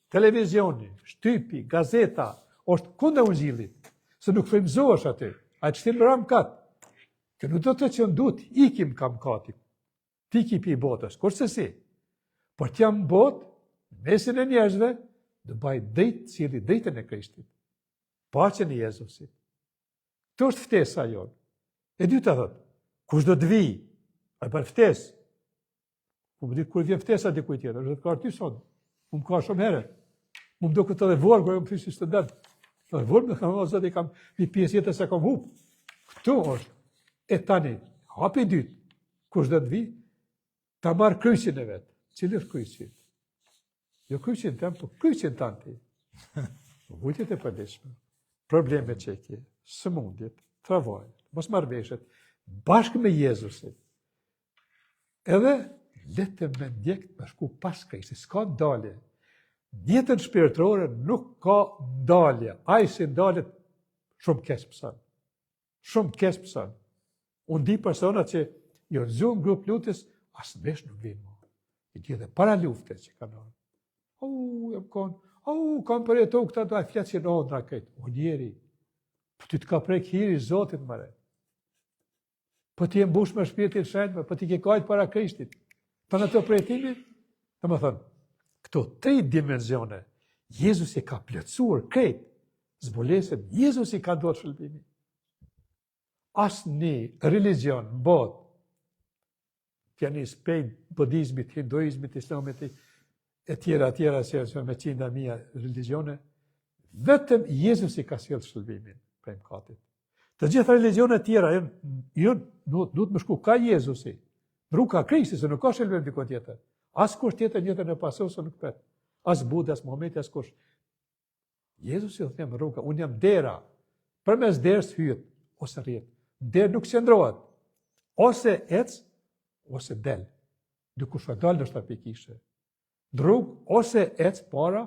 televizioni, shtypi, gazeta, është kundër ungjillit, se nuk frymëzohesh aty, a të shtim ram katë. Që nuk do të që ndut, ikim kam kati, ti ki pi botës, kurse si. Por t'jam botë, mesin e njerëzve, dhe baj drejt, cili drejtën e Krishtit. Paqen e Jezusit. Të është ftesa jonë. E dyta thotë, kush do të vijë? A për ftesë? Po më ditë kur vjen ftesa dikuj tjetër, është të ka ty sot. Më ka shumë herë. Më do këtë edhe vorë, kërë më fysi student. Dhe vorë me kam Zot i kam një pjesë jetës e kam hupë. Këtu është. E tani, hapi dytë. Kush do të vijë? Ta marrë kryqin e vetë. Cili është kryqin? Jo kryqin tem, po kryqin tanë ti. Vujtjet e përdeshme. Problemet që e ke, sëmundjet, travajt, mos marrveshjet, bashkë me Jezusit. Edhe letë me ndjekët me shku pas Krishtit, s'ka ndalje. Jetën shpirtërore nuk ka ndalje. Ai si ndalet shumë keq pëson. Shumë keq pëson. Unë di persona që jo zonë grup lutës, asë vesh nuk vinë më. I di edhe para lufte që kanë orë. Jam konë, kam për e to këta do a fletë që në ondra këtë. O njeri, për ty të ka prek hiri Zotit mëre. Për ti e mbush me shpirtin shenjme, për ti ke kajtë para Krishtit. Për në të prejtimi, të më thënë, këto 3 dimenzione, Jezus i ka plëcuar krejt, zbulesin, Jezus i ka do të shëllbimi. Asë një religion, botë, pianisë, budizmit, hinduizmit, islamit, e tjera, që me qinda mija religione, vetëm Jezus i ka sjellë shëllbimin prej mëkatit. Të gjitha religionet tjera, duhet më shku ka Jezusi, rruga Krishti, se nuk ka shëllbim diko tjetër. As kush tjetër njëtën e pasosë nuk pet. As Buda, as Muhameti, as kush. Jezusi do të them rruga, unë jam dera. Përmes derës hyet ose rrihet. Derë nuk qëndrohet. Ose ec, ose del. Dikush dal në shtapikishe. Rrugë, ose ec para,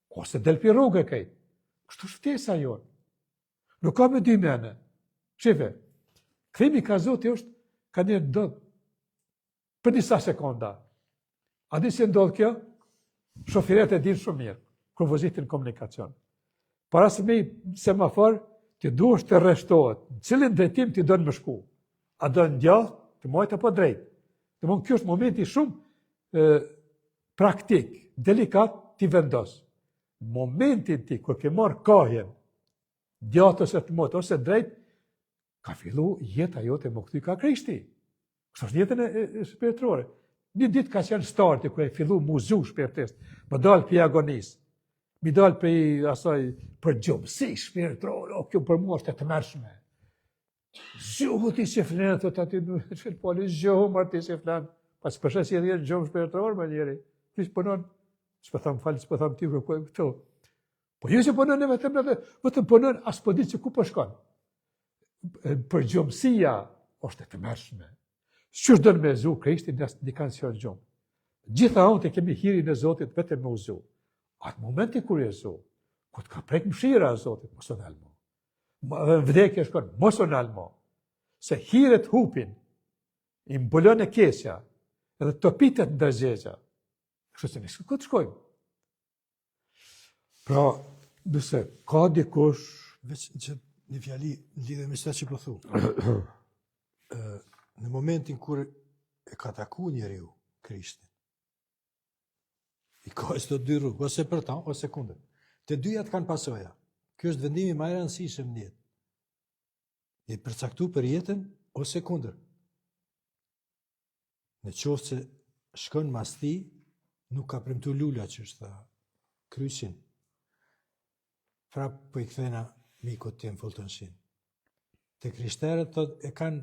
ose del për rrugë e kejt. Kështu shtesa jonë. Nuk ka me dy mene. Shife, kthimi ka Zoti është, ka një ndodh për disa sekonda. A di si ndodh kjo? Shofiret e din shumë mirë, kur vozitin komunikacion. Para se me semafor, ti duhesh të rreshtohet. Në cilin drejtim ti do në më shku? A do në djathtë, të mojtë apo drejt? Dhe mund kjo është momenti shumë praktik, delikat, ti vendos. Momentin ti, kur ke marrë kahjen, djathtë ose të mojtë, ose drejt, ka fillu jeta jote më këty ka Krishti. Kështë është jetën e shpirtërore. Një ditë ka qenë starti, ku e fillu muzu shpirtisht, më dalë për agonisë, mi dalë për asaj për gjumësi shpirtërore, kjo për mua është e të mërshme. Zhuhu ti që flenë, thot ati në poli, zhuhu marë ti që flenë, pas përshë si edhe gjumë shpirtërore, më njeri, ti që pënon, që për thamë falë, që për thamë ti këto. Po ju që pënon e vetëm pënon, asë për ditë që ku përshkon. Për gjumësia është e të mërshme. Qështë dënë me zu Krishti një kanë si është gjumë. Gjitha onë të kemi hiri në Zotit vetëm me uzu. Atë momenti kur e zu, ku të ka prek mshira e Zotit, mos o nalë mo. Dhe në vdekje shkon, mos o nalë mo. Se hiret hupin, i mbulon e kesja, edhe topitet në dërgjegja. Kështë se nësë këtë shkojmë. Pra, nëse ka dikush... Veç që një fjali në lidhe me shta që po thu. Në momentin kur e ka taku njeriu Krishtin, i ka çdo dy rrugë, ose për ta, ose kundër. Të dyjat kanë pasoja. Ky është vendimi më i rëndësishëm në jetë. Je përcaktuar për jetën ose kundër. Në qoftë se shkon mas ti, nuk ka premtu lula që është tha kryqin. Prap po i kthena mikut tim fulltënshin. Te krishterët thot e kanë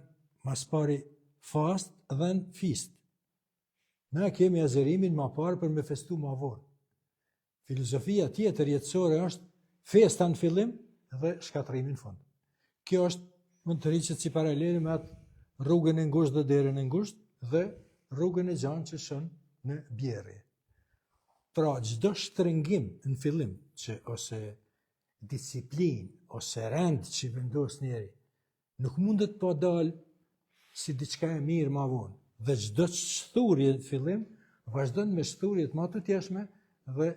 mas pari fast dhe në fist. Na kemi azerimin ma parë për me festu ma vonë. Filozofia tjetër jetësore është festa në fillim dhe shkatrimi në fund. Kjo është mund të rriqet si paraleli me atë rrugën e ngushtë dhe derën e ngushtë dhe rrugën e gjanë që shën në bjerri. Pra, çdo shtrëngim në fillim që ose disiplin ose rend që vendos njeri nuk mundet po dalë si diçka e mirë ma vonë. Dhe çdo shturje në fillim vazhdon me shturjet më të tjeshme dhe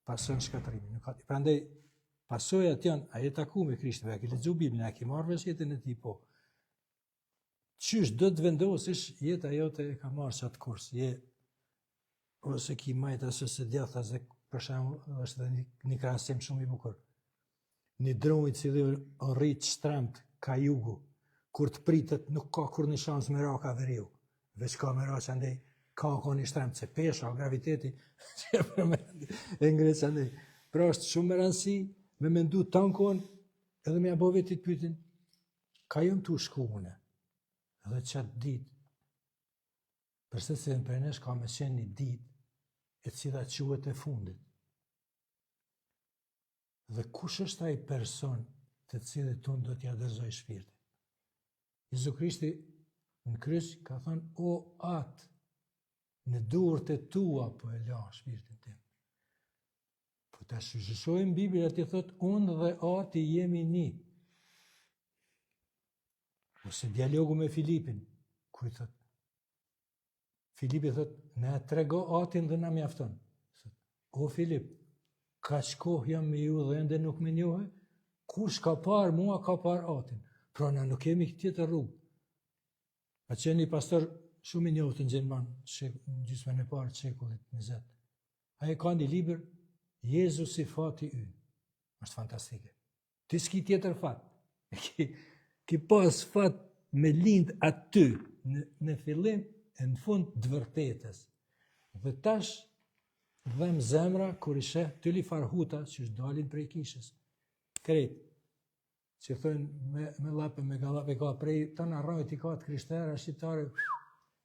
pason shkatrimin. Prandaj pasojat janë, a je taku me Krishtin, a ke lexu Biblën, a ke marrë vesh jetën e tij po. Qysh do të vendosësh jeta jote e ka marrë çat kurs, je ose ki majta ose djatha, se për shembull është një krahasim shumë i bukur. Një dron i cili rrit shtremt ka jugu, kur të pritet nuk ka kur një shans me ra ka veriu. Veç ka me ra që andej ka një shtremt, se pesha, graviteti, që e ngreç andej. Pra është shumë me rëndësi me mendu tankon edhe me abo vetit pytin, ka jëmë tu shku une, edhe qatë dit, përse se në përnesh ka me qenë një dit, e cila quhet e fundit. Dhe kush është ai person të cilit unë do t'ja dërzoj shpirtin? Jezu Krishti në kryq ka thënë, o atë, në durët e tua po e la shpirtin tim. Po të shëshojmë Biblën, ati thot, unë dhe ati jemi një. Ose dialogu me Filipin, ku i thot, Filipi thot, ne trego atin dhe na mjafton. O Filip, ka kohë jam me ju dhe ende nuk me njohe, kush ka parë mua ka parë atin. Pra na nuk kemi tjetër rrugë. A që një pastor shumë i njohë të në Gjerman, në gjysmën e parë të shekullit 20. A e ka një libër, Jezusi fati ynë. Është fantastike. Ti s'ki tjetër fat. Ki pas fat me lind aty, në fillim, e në fund të vërtetës. Dhe tash, dhem zemra, kur ishe tyli farhuta, që është dalin prej kishës. Krejt, që thënë me lape, me galape, ka prej të në rajt i ka të krishtera, shqiptare,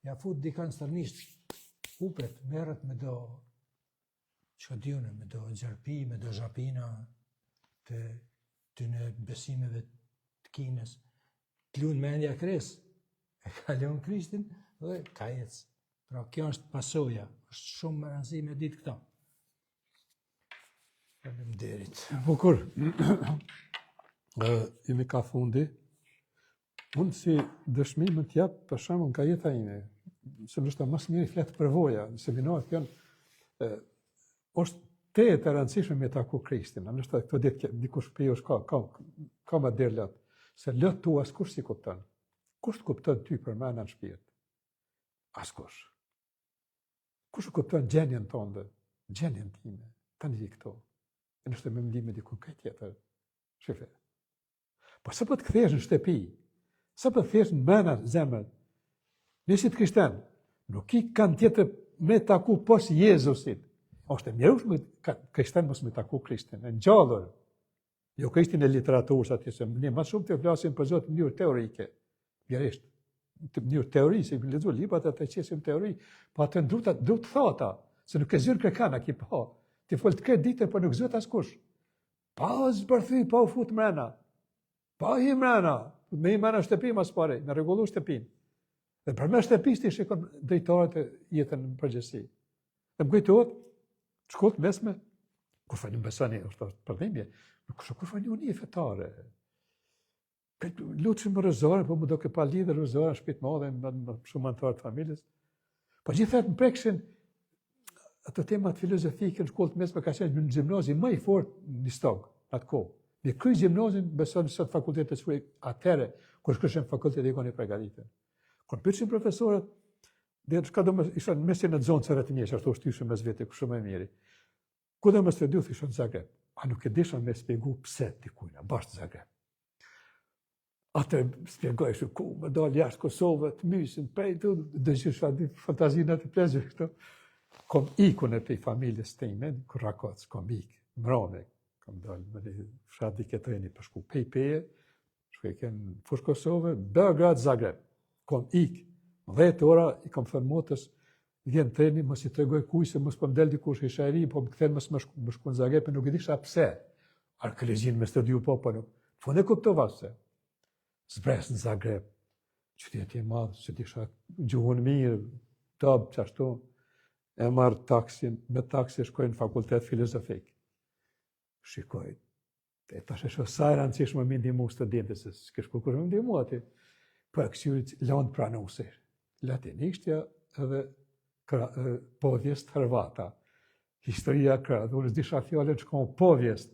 ja fut dikan stërnisht, upet, merët me do, që djune, me do gjerpi, me do zhapina, të në besimeve të kines, të lunë mendja kres, e kalon Krishtin dhe ka ecë. Pra kjo është pasoja, është shumë më rëndësi me ditë këta. Faleminderit. Bukur. Jemi ka fundi. Unë si dëshmi më t'jap për shembull nga jeta ime, se ndoshta më së miri flet për voja, në seminaret janë është te e të rëndësishme me taku Krishtin. Ndoshta këto ditë dikush për jush ka më derlat, se lot tu askush si kupton. Kush të kupton ty për mëna në shpirt? Askush. Kush të kupton gjenjen tonë, gjenjen time, tani këto. E nështë me mendime diku kaj tjetër. Shife. Po sa po të kthesh në shtëpi, sa po të kthesh në mëna zemër, nësi të krishten, nuk i kanë tjetër me taku pos Jezusit. Është e mjerushme krishten mos me taku Krishtin, e ngjallur. Jo Krishtin e literaturës atje, se ne më shumë të flasim për Zotin në mënyrë teorike. Vjerisht, në mënyrë teori, se i lexoj librat atë qesim teori, po atë duhet të thata, se nuk e zyrë kërkana ki pa. Ti fol të këtë ditë, po nuk zot askush. Pa zbërthy, pa u fut mrena. Pa hi mrena. Me i mrena shtëpi mas pare, me rregullu shtëpin. Dhe për me shtëpis ti shikon drejtarët e jetën në përgjithësi. Dhe më kujtohet, shkollët mesme, kur fani më besoni, është përdhimje, kur fani unie fetare. Lutëshim më rëzore, po më do ke pa lidhe rëzore, shpit madhe, më shumë antarë të familjes. Po gjithet më prekshin ato temat filozofike në shkollët mesme ka qenë në gjimnazi më i fort në stog, atë kohë. Në kryj gjimnazin, beson sot fakultetet të shkuj atere, kur shkëshim fakultetet e ikoni pregaditën. Kur pyetshim profesorët, dhe shka do më isha në mesin e zonë cëve të mjesh, ashtu shtyshëm mes vete, ku shumë e miri. Ku dhe më studiu, thishon Zagreb. A nuk e disha me spjegu pse dikujna, bashkë Zagreb. Atë spjegoj shu ku, më dalë jashtë Kosovë, të mysin, prej të dëgjysha fantazinë të plezër këto. Kom ikun e pej familjes time, kur rakoc, kom ik, mrone, kom dalë më një fshat diketreni për shku peje, shku e kënë fush Kosovë, Beograd, Zagreb. Kom ik, 10 ora, i kom thënë motës, vjen treni, mos i tregoj kuj, se mos po më del dikush isha e ri, po më këthen mos më shku në Zagreb, nuk e disha pse. Arkeologjinë me studiu po nuk. Po ne kuptova se. Zbres në Zagreb, qyteti i madh, që disha gjuhën mirë, tab, qashtu, e marrë taksin, me taksi shkoj në fakultet filozofik. Shikoj, e tash e shoh sa e rëndësishme me ndihmu studentës, se s'ke shku kur me ndihmu ati. Po e kësyrit lanë pranuse, latinishtja edhe povjest hrvata. Historia kradhurës, disha fjallën që kom povjest.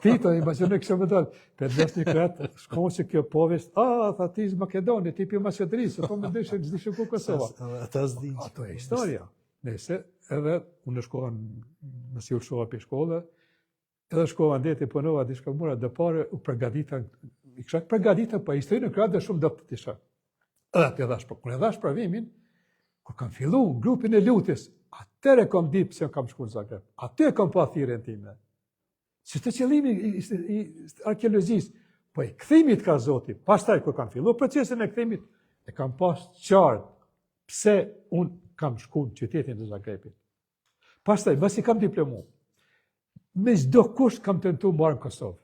Tito, imagjinoj kështu më dalë. 5 kratë, shkon se kjo povjest, tha ti iz Makedoni, ti pi Macedrisë, po më dishë ku Kosova. Ata s'di. Ato e historia. Nëse, edhe unë shkova në si ullshova për shkollë, edhe shkova ndeti punova, dishka mura dhe pare u përgadita, i këshak përgadita, pa historinë në kratë dhe shumë dëpë të tisha. Edhe të edhash, kër edhash pravimin, kër kam fillu grupin e lutjes, atëre kam di pëse kam shku në Zagreb, atë kam pa thirrjen time. Që të qëllimi i arkeologjisë, po i kthimit ka Zoti, pastaj kur kam fillu procesin e kthimit, e kam pas qartë pse unë kam shku në qytetin e Zagrebit. Pastaj, mbasi kam diplomu, me çdo kusht kam tentu marrë në Kosovë.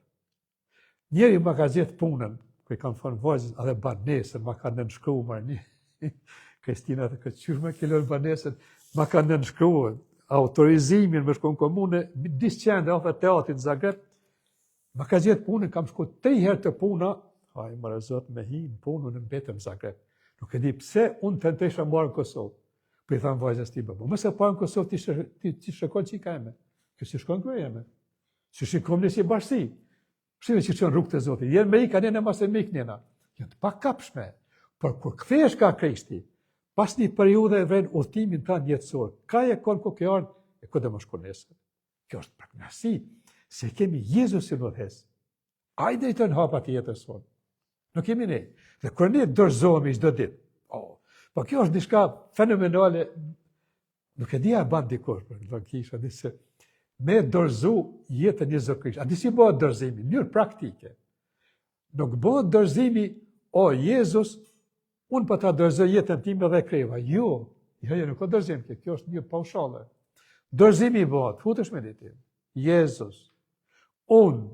Njeri ma ka zgjedh punën, ku i kam thonë vajzës, edhe banesën, ma ka nënshkruar një. Kristina të këtë qyrë me kilon banesën, ma ka nënshkruar autorizimin me shku në komune, disë qende, atë teatrin në Zagreb, ma ka zgjedh punën, kam shku 3 herë të puna, haj mërë Zot me hi në punë, unë mbetëm Zagreb. Nuk e di pse unë të të isha marë në Kosovë. Për i thamë vajzës ti bëbo, mëse pa në Kosovë ti shëkon që i ka eme. Kjo si shkon kërë eme. Si shikom një si bashkësi. Shime që qënë rrugë të Zotit. Jenë me i ka njëna mas e mik njëna. Jënë të pak kapshme. Por kur këthesh ka Krishti, pas një periudhe e vrenë udhtimin ta njëtësor, ka e konë ku kjo ardhë, e ku dhe më shkonese. Kjo është praknasi, se kemi Jezusin në dhes. Ajde i të në hapat jetës sonë. Nuk kemi ne. Dhe kër ne dorëzohemi çdo ditë. Po kjo është diçka fenomenale. Nuk e dia ban dikush për këtë kisha, di se me dorëzu jetën e Zot Krisht. A di si bëhet dorëzimi? Në mënyrë praktike. Nuk bëhet dorëzimi, o Jezus, unë po ta dorëzoj jetën time dhe kreva. Jo, nuk ka dorëzim, kjo është një paushale. Dorëzimi bëhet, futesh me ditë. Jezus, unë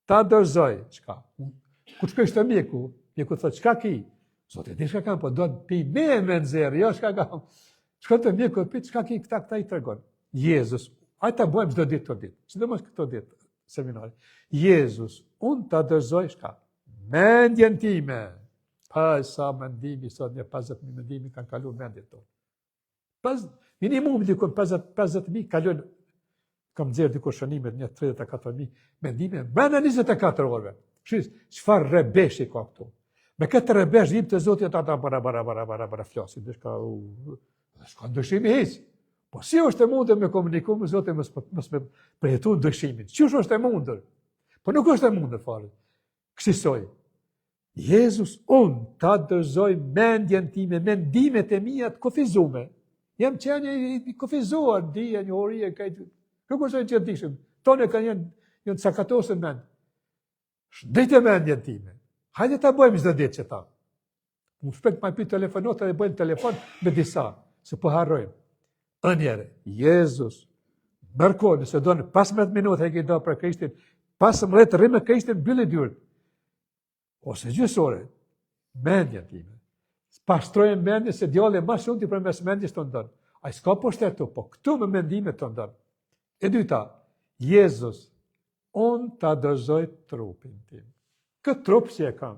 ta dorëzoj, çka? Kur shkoj të mjeku thotë, çka ki? Zotë, di shka kam, po do të pi me nxerë, jo shka kam. Shkoj të mjeku, pit, çka ki, këta i tregon. Jezus, ajë ta bëjmë çdo ditë të ditë, sidomos këto ditë, seminari. Jezus, unë ta dorëzoj shka? Mendjen time. Pa sa mendimi, sot një 50.000 mendimi kanë kalu mendjet tonë. Minimum dikon 50.000 kalon, kam nxjerë dikur shënimet një 34.000 mendime, mena 24 orëve. Shis, çfarë rebeshi ka këtu? Me këtë rebesh jip të Zotit ata bara flasin, dhe shka ndëshimi hiç. Po si është e mundur me komuniku me Zotin, mos me përjetu ndëshimin. Qysh është e mundur? Po nuk është e mundur fare. Kësisoj. Jezus, unë ta dorëzoj mendjen time, mendimet e mia të kufizume. Jam qenë i kufizuar, dija, një horie, nuk është e që dishëm. Tonë kanë janë sakatosën mend. Shndejtë mendjen time. Hajde ta bëjmë çdo ditë që ta. Më shpejt ma pyet telefonot dhe bëjmë telefon me disa, se po harrojmë. Njëre, Jezus, mërko, nëse do në 15 minutë e ki do për Krishtin, 15 rrimë Krishtin bëllë dyrë. Ose gjysore, mendjen time. Pastrojmë mendjen se djale ma shumë ti për mes mendjes të ndonë. A i s'ka po shtetu, po këtu me mendimet të ndonë. E dyta, Jezus, unë ta dorëzoj trupin tim. Këtë trup që e kam.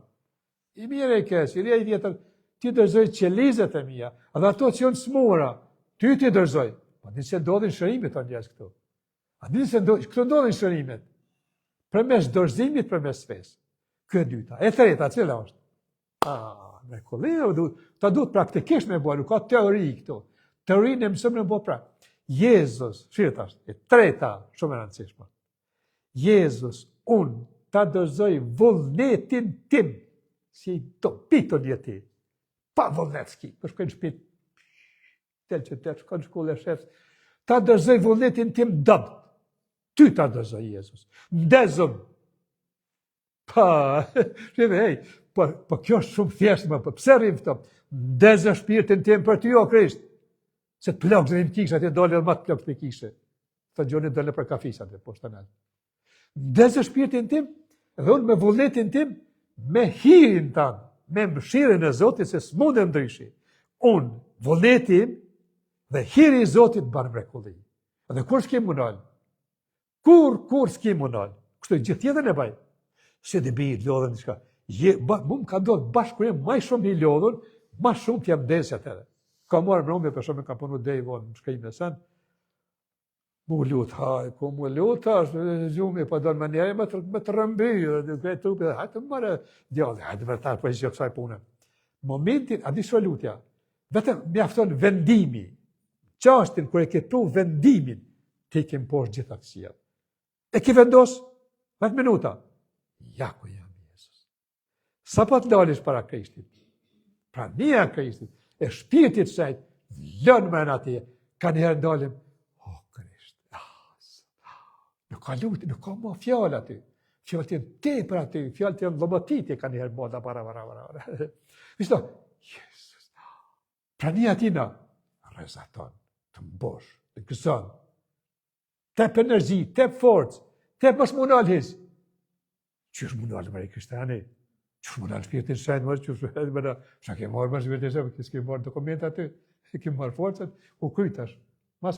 I mire i kesh, i rria i vjetër, ti dorëzoj qelizet e mija, edhe ato që janë smura, ty ti dorëzoj. A di se ndodhin shërimet të njës këtu. A di se këtu ndodhin shërimet. Përmes dorëzimit, përmes fesë. Këtë dyta. E treta, cila është? Me kollina, ta duhet praktikisht me bua, nuk ka teori këtu. Teorinë e mësëm në bua pra. Jezus, shirët është, e treta, shumë e rëndësishme. Jezus, unë ta dorëzoj vullnetin tim, si do piton jeti, pa vullnet s'ki, për shkojnë shpit, tel që të shkojnë shkolle shefës, ta dorëzoj vullnetin tim dëbë, ty ta dorëzoj Jezus, ndezëm, po kjo është shumë thjeshtë, po pse rrim këto, ndezë shpirtin tim për ty, o Krisht, se të plokë zërim kisha, të dole dhe ma të plokë për kishe, të gjoni dole për kafisat, po shtë ndezë shpirtin tim, dhe unë me vullnetin tim, me hirin tanë, me mëshirën e Zotit, se s'mune ndryshi. Unë, vullnetin dhe hiri i Zotit banë mrekulli. Dhe kur s'ki munal? Kur s'ki munal? Kështu gjithë tjetën e baj. Se dhe bi i lodhën në shka. Mu më ka ndodhë bashkërim maj shumë i lodhën, ma shumë t'jam desjat edhe. Ka marë më rëmbe, për shumë ka punu dhe i vonë në shkajim e sen. Mu lutë, ku mu lutë, është gjumë, po do në manjeri me të rëmbyjë, dhe këtë trupi, hajtë më marë djallë, hajtë vërtar, po e gjithë kësaj punë. Momentin, a di shë lutja, vetëm mjafton vendimi, qashtin, kër e ke pru vendimin, te i kem poshtë gjitha kësia. E ki vendos, 20 minuta, ja ku jam Jezus. Sa pa të dalish para Krishtit, pra një Krishtit, e shpirtit shajt, lënë me në atje, ka njëherë ndalim, nuk ka lutë, nuk ka ma fjallë aty. Fjallë të jenë te për aty, fjallë të jenë lomotitje ka njëherë moda, bara. Vishto, Jezus, pra një atina, rezaton, të mbosh, të gëzon, tep energji, tep forcë, tep mos munal his. Qysh munal më i Krishtiani? Qysh munal shpirtin shenjë mërë, qysh munal, shka ke marë më shpirtin shenjë, kësë ke marë dokument aty, ke marë forcët, u krytash. Mas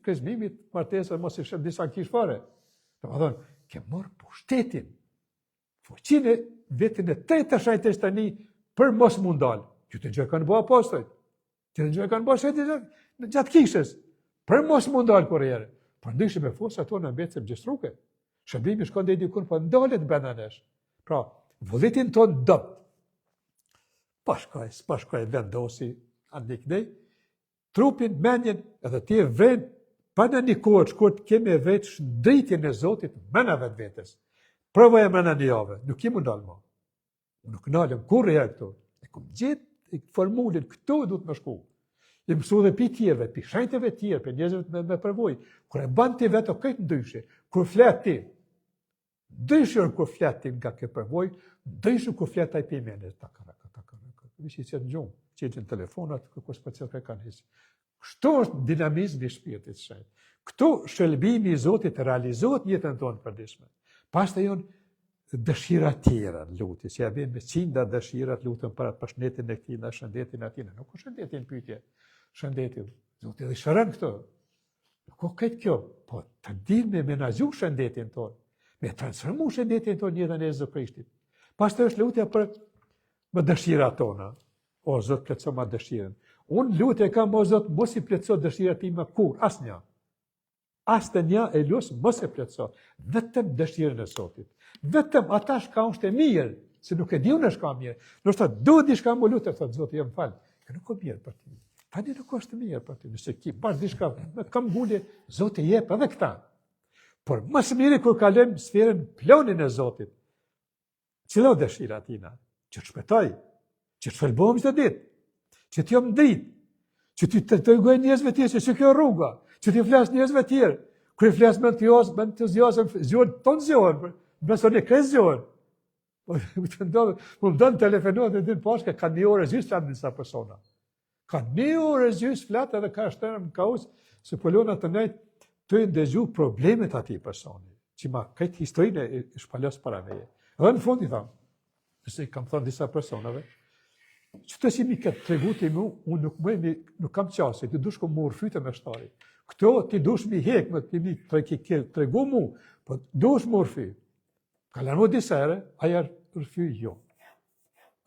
krizmimit, martesë, mos i shëmë disa kish fare. Të më thonë, ke marë pushtetin. fuqinë vetin e tretë shajtës tani për mos mundal. Që të gjë kanë bë apostujt. Që të gjë kanë bë shajtë në gjatë kishës. Për mos mundal kurrë. Por ndishim me fosa tonë mbetëm gjestruke. Shërbimi shkon deri diku po ndalet brenda nesh. Pra, vullnetin ton dop. Pashkoj vendosi andiknej, trupin, mendjen, edhe ti e vren, pa në një kohë shkurt kemi vetë shndritjen e Zotit mëna vetvetes. Provoj e mëna një javë, nuk i mundal më. Nuk nalëm kurrë herë këtu. E kom gjetë formulin, këtu duhet më shku. I mësu dhe pi tjerëve, pi shenjteve tjerë, pi njerëzve me përvoj. Kur e ban ti vetë o këtë ndryshe, kur flet ti, ndryshër kur flet ti nga këtë përvoj, ndryshër kur flet taj pi menet. Vishë i qëtë në gjumë, qëtë në telefonat, kërkos për cërë kanë hisë. Kështu është dinamizmi i shpirtit shenjtë. Këtu shëlbimi i Zotit realizohet jetën tonë përdishme. Pas të jonë dëshira tjera në lutë, që ja bëjmë me qinda dëshirat lutën për shëndetin e këtina, shëndetin atina. Nuk o shëndetin pytje, shëndetin. Zotit dhe shërën këto. Nuk o këtë kjo, po të din me menazhu shëndetin tonë, me transformu shëndetin tonë jetën e Jezu Krishtit. Pas të është lutja për më dëshira tona. O, Zot, plëtso ma dëshiren. Unë lutë e kam, o, Zot, mos i plëtso dëshira ti më kur, as një. As të një e lusë, mos e plëtso. Vetëm dëshiren e Zotit. Vetëm ata shka është e mirë, se nuk e di unë shka mirë. Nështë të do di shka më lutë, thotë Zotë, jam falë. Kë nuk o mirë për ti. Tani nuk është mirë për ti. Nëse ki pas di shka, me kam gulli, Zotë jep edhe këta. Por mësë miri kur kalem sferën plonin e Zotit. Cilo dëshira tina? Që të shpetoj, që të shfelbohëm çdo ditë, që të jom dritë, që të tregoj njerëzve tjerë se kjo rruga, që të flas njerëzve tjerë, kur i flas me entuziazëm, zgjohen ton zgjohen, besoni kres zgjohen. Po më don telefonuat e din poshtë ka një orë gjys flat disa persona. Ka një orë gjys flat edhe ka shtërëm kaos se polona të nejt të ndëgju problemet atij personi, që ma këtë historinë e shpalos para meje. Dhe në fund i thamë, nëse i kam thënë disa personave, që të si mi këtë tregut i mu, unë nuk kam qasë, ti dush ko mu urfyte me shtari. Këto ti dush mi hek, me ti mi tregu mu, po dush mu urfy. Ka lërë mu disa ere, aja urfy jo.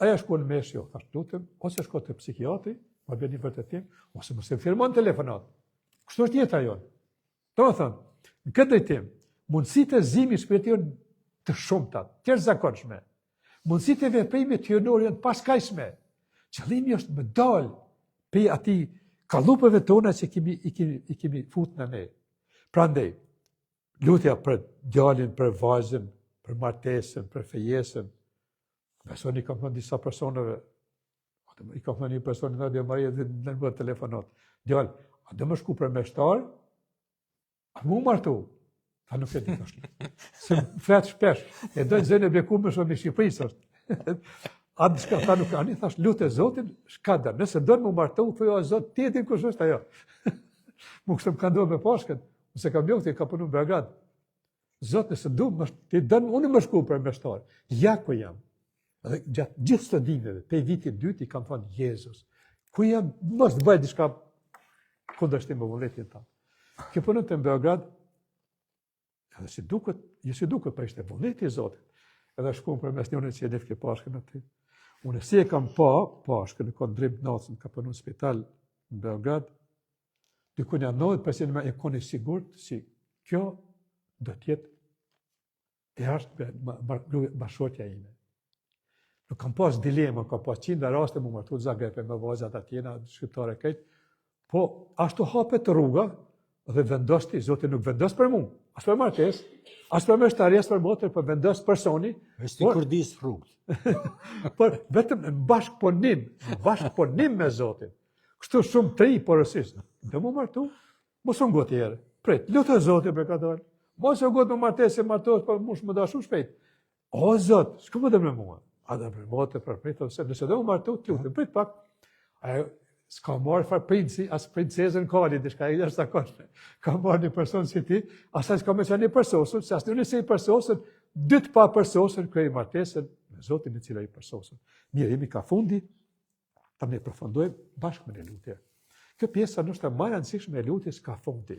Aja shko në mesh jo, thashtë lutëm, ose shko të psikiatri, ma bërë një vërtetim, ose më se firmon telefonat. Kështu është jeta jonë. Do më thënë, në këtë drejtim, mundësit e zimi shpirtion të shumëtat, tjerë zakonshme, mundësit e veprimit të jënor janë paskajshme. Qëllimi është me dalë pe ati kallupeve tona që i kemi fut në ne. Prandaj, lutja për djalin, për vajzën, për martesën, për fejesën. Besoni kam thënë disa personave, i kam thënë një person në dhe marje dhe në bërë telefonat. Djallë, a dhe më shku për meshtar, a mu martu? Ta nuk e di është. Se fletë shpesh, e dojnë zënë e bekume shumë i Shqipërisë është. A në shka ta nuk ani, thash, lutë e Zotin, shkada. Nëse dojnë mu martu, thujo a Zot, ti e din kush është ajo. Mu kështë më ka ndohë me pashkën, nëse kam njohë, ti ka punu në Beograd. Zot, nëse du, ti dënë, unë më shku për meshtar. Ja ku jam. Dhe gjatë gjithë studimeve, pe vitin dytë, i kam thonë, Jezus, ku jam, mos të bëjt diçka kundërshtim me vullnetin ta. Kjo punën të në Beograd, edhe si duket për ishte vullneti i Zotit. Edhe shkuam për mes njërin që e nefke pashkën aty. Unë si e kam pashkën, në konë drimë nacën, ka punu në spital në Beograd, dykun janë 90% me e koni sigurt si kjo do tjetë e ashtë bashkotja ime. Nuk kam pas dilema, kam pas 100 raste mu martu të Zagrepe me vajzat atjena, shqiptare këtë, po ashtu hapet rruga dhe vendosti, Zotin nuk vendos për mu, as për martes, as për meshtari, as për motër, për vendos personi. Është i kurdis rrugë. Por vetëm në bashkëpunim me Zotin. Kështu shumë të i porësisë. Dhe mu martu, mos unë gotë jere. Pret, lutë e Zotin për ka dalë. Mos e gotë me martes e martos, për mu shmë da shumë shpejt. O, Zot, shku më dhe me mua. A dhe për motër, për prit, nëse dhe mu martu, të lutë, prit pak. S'ka marrë farë princi, as princezën kali, dishka i është zakonshme. Ka marrë një person si ti, asaj s'ka me që një përsosën, se asë një se i përsosën, dytë pa përsosën, kërë i martesën, me Zotin në cila i përsosën. Mirë, jemi ka fundi, ta me përfundojmë bashkë me në lutje. Kjo pjesa nështë më rëndësishme e lutjes ka fundi.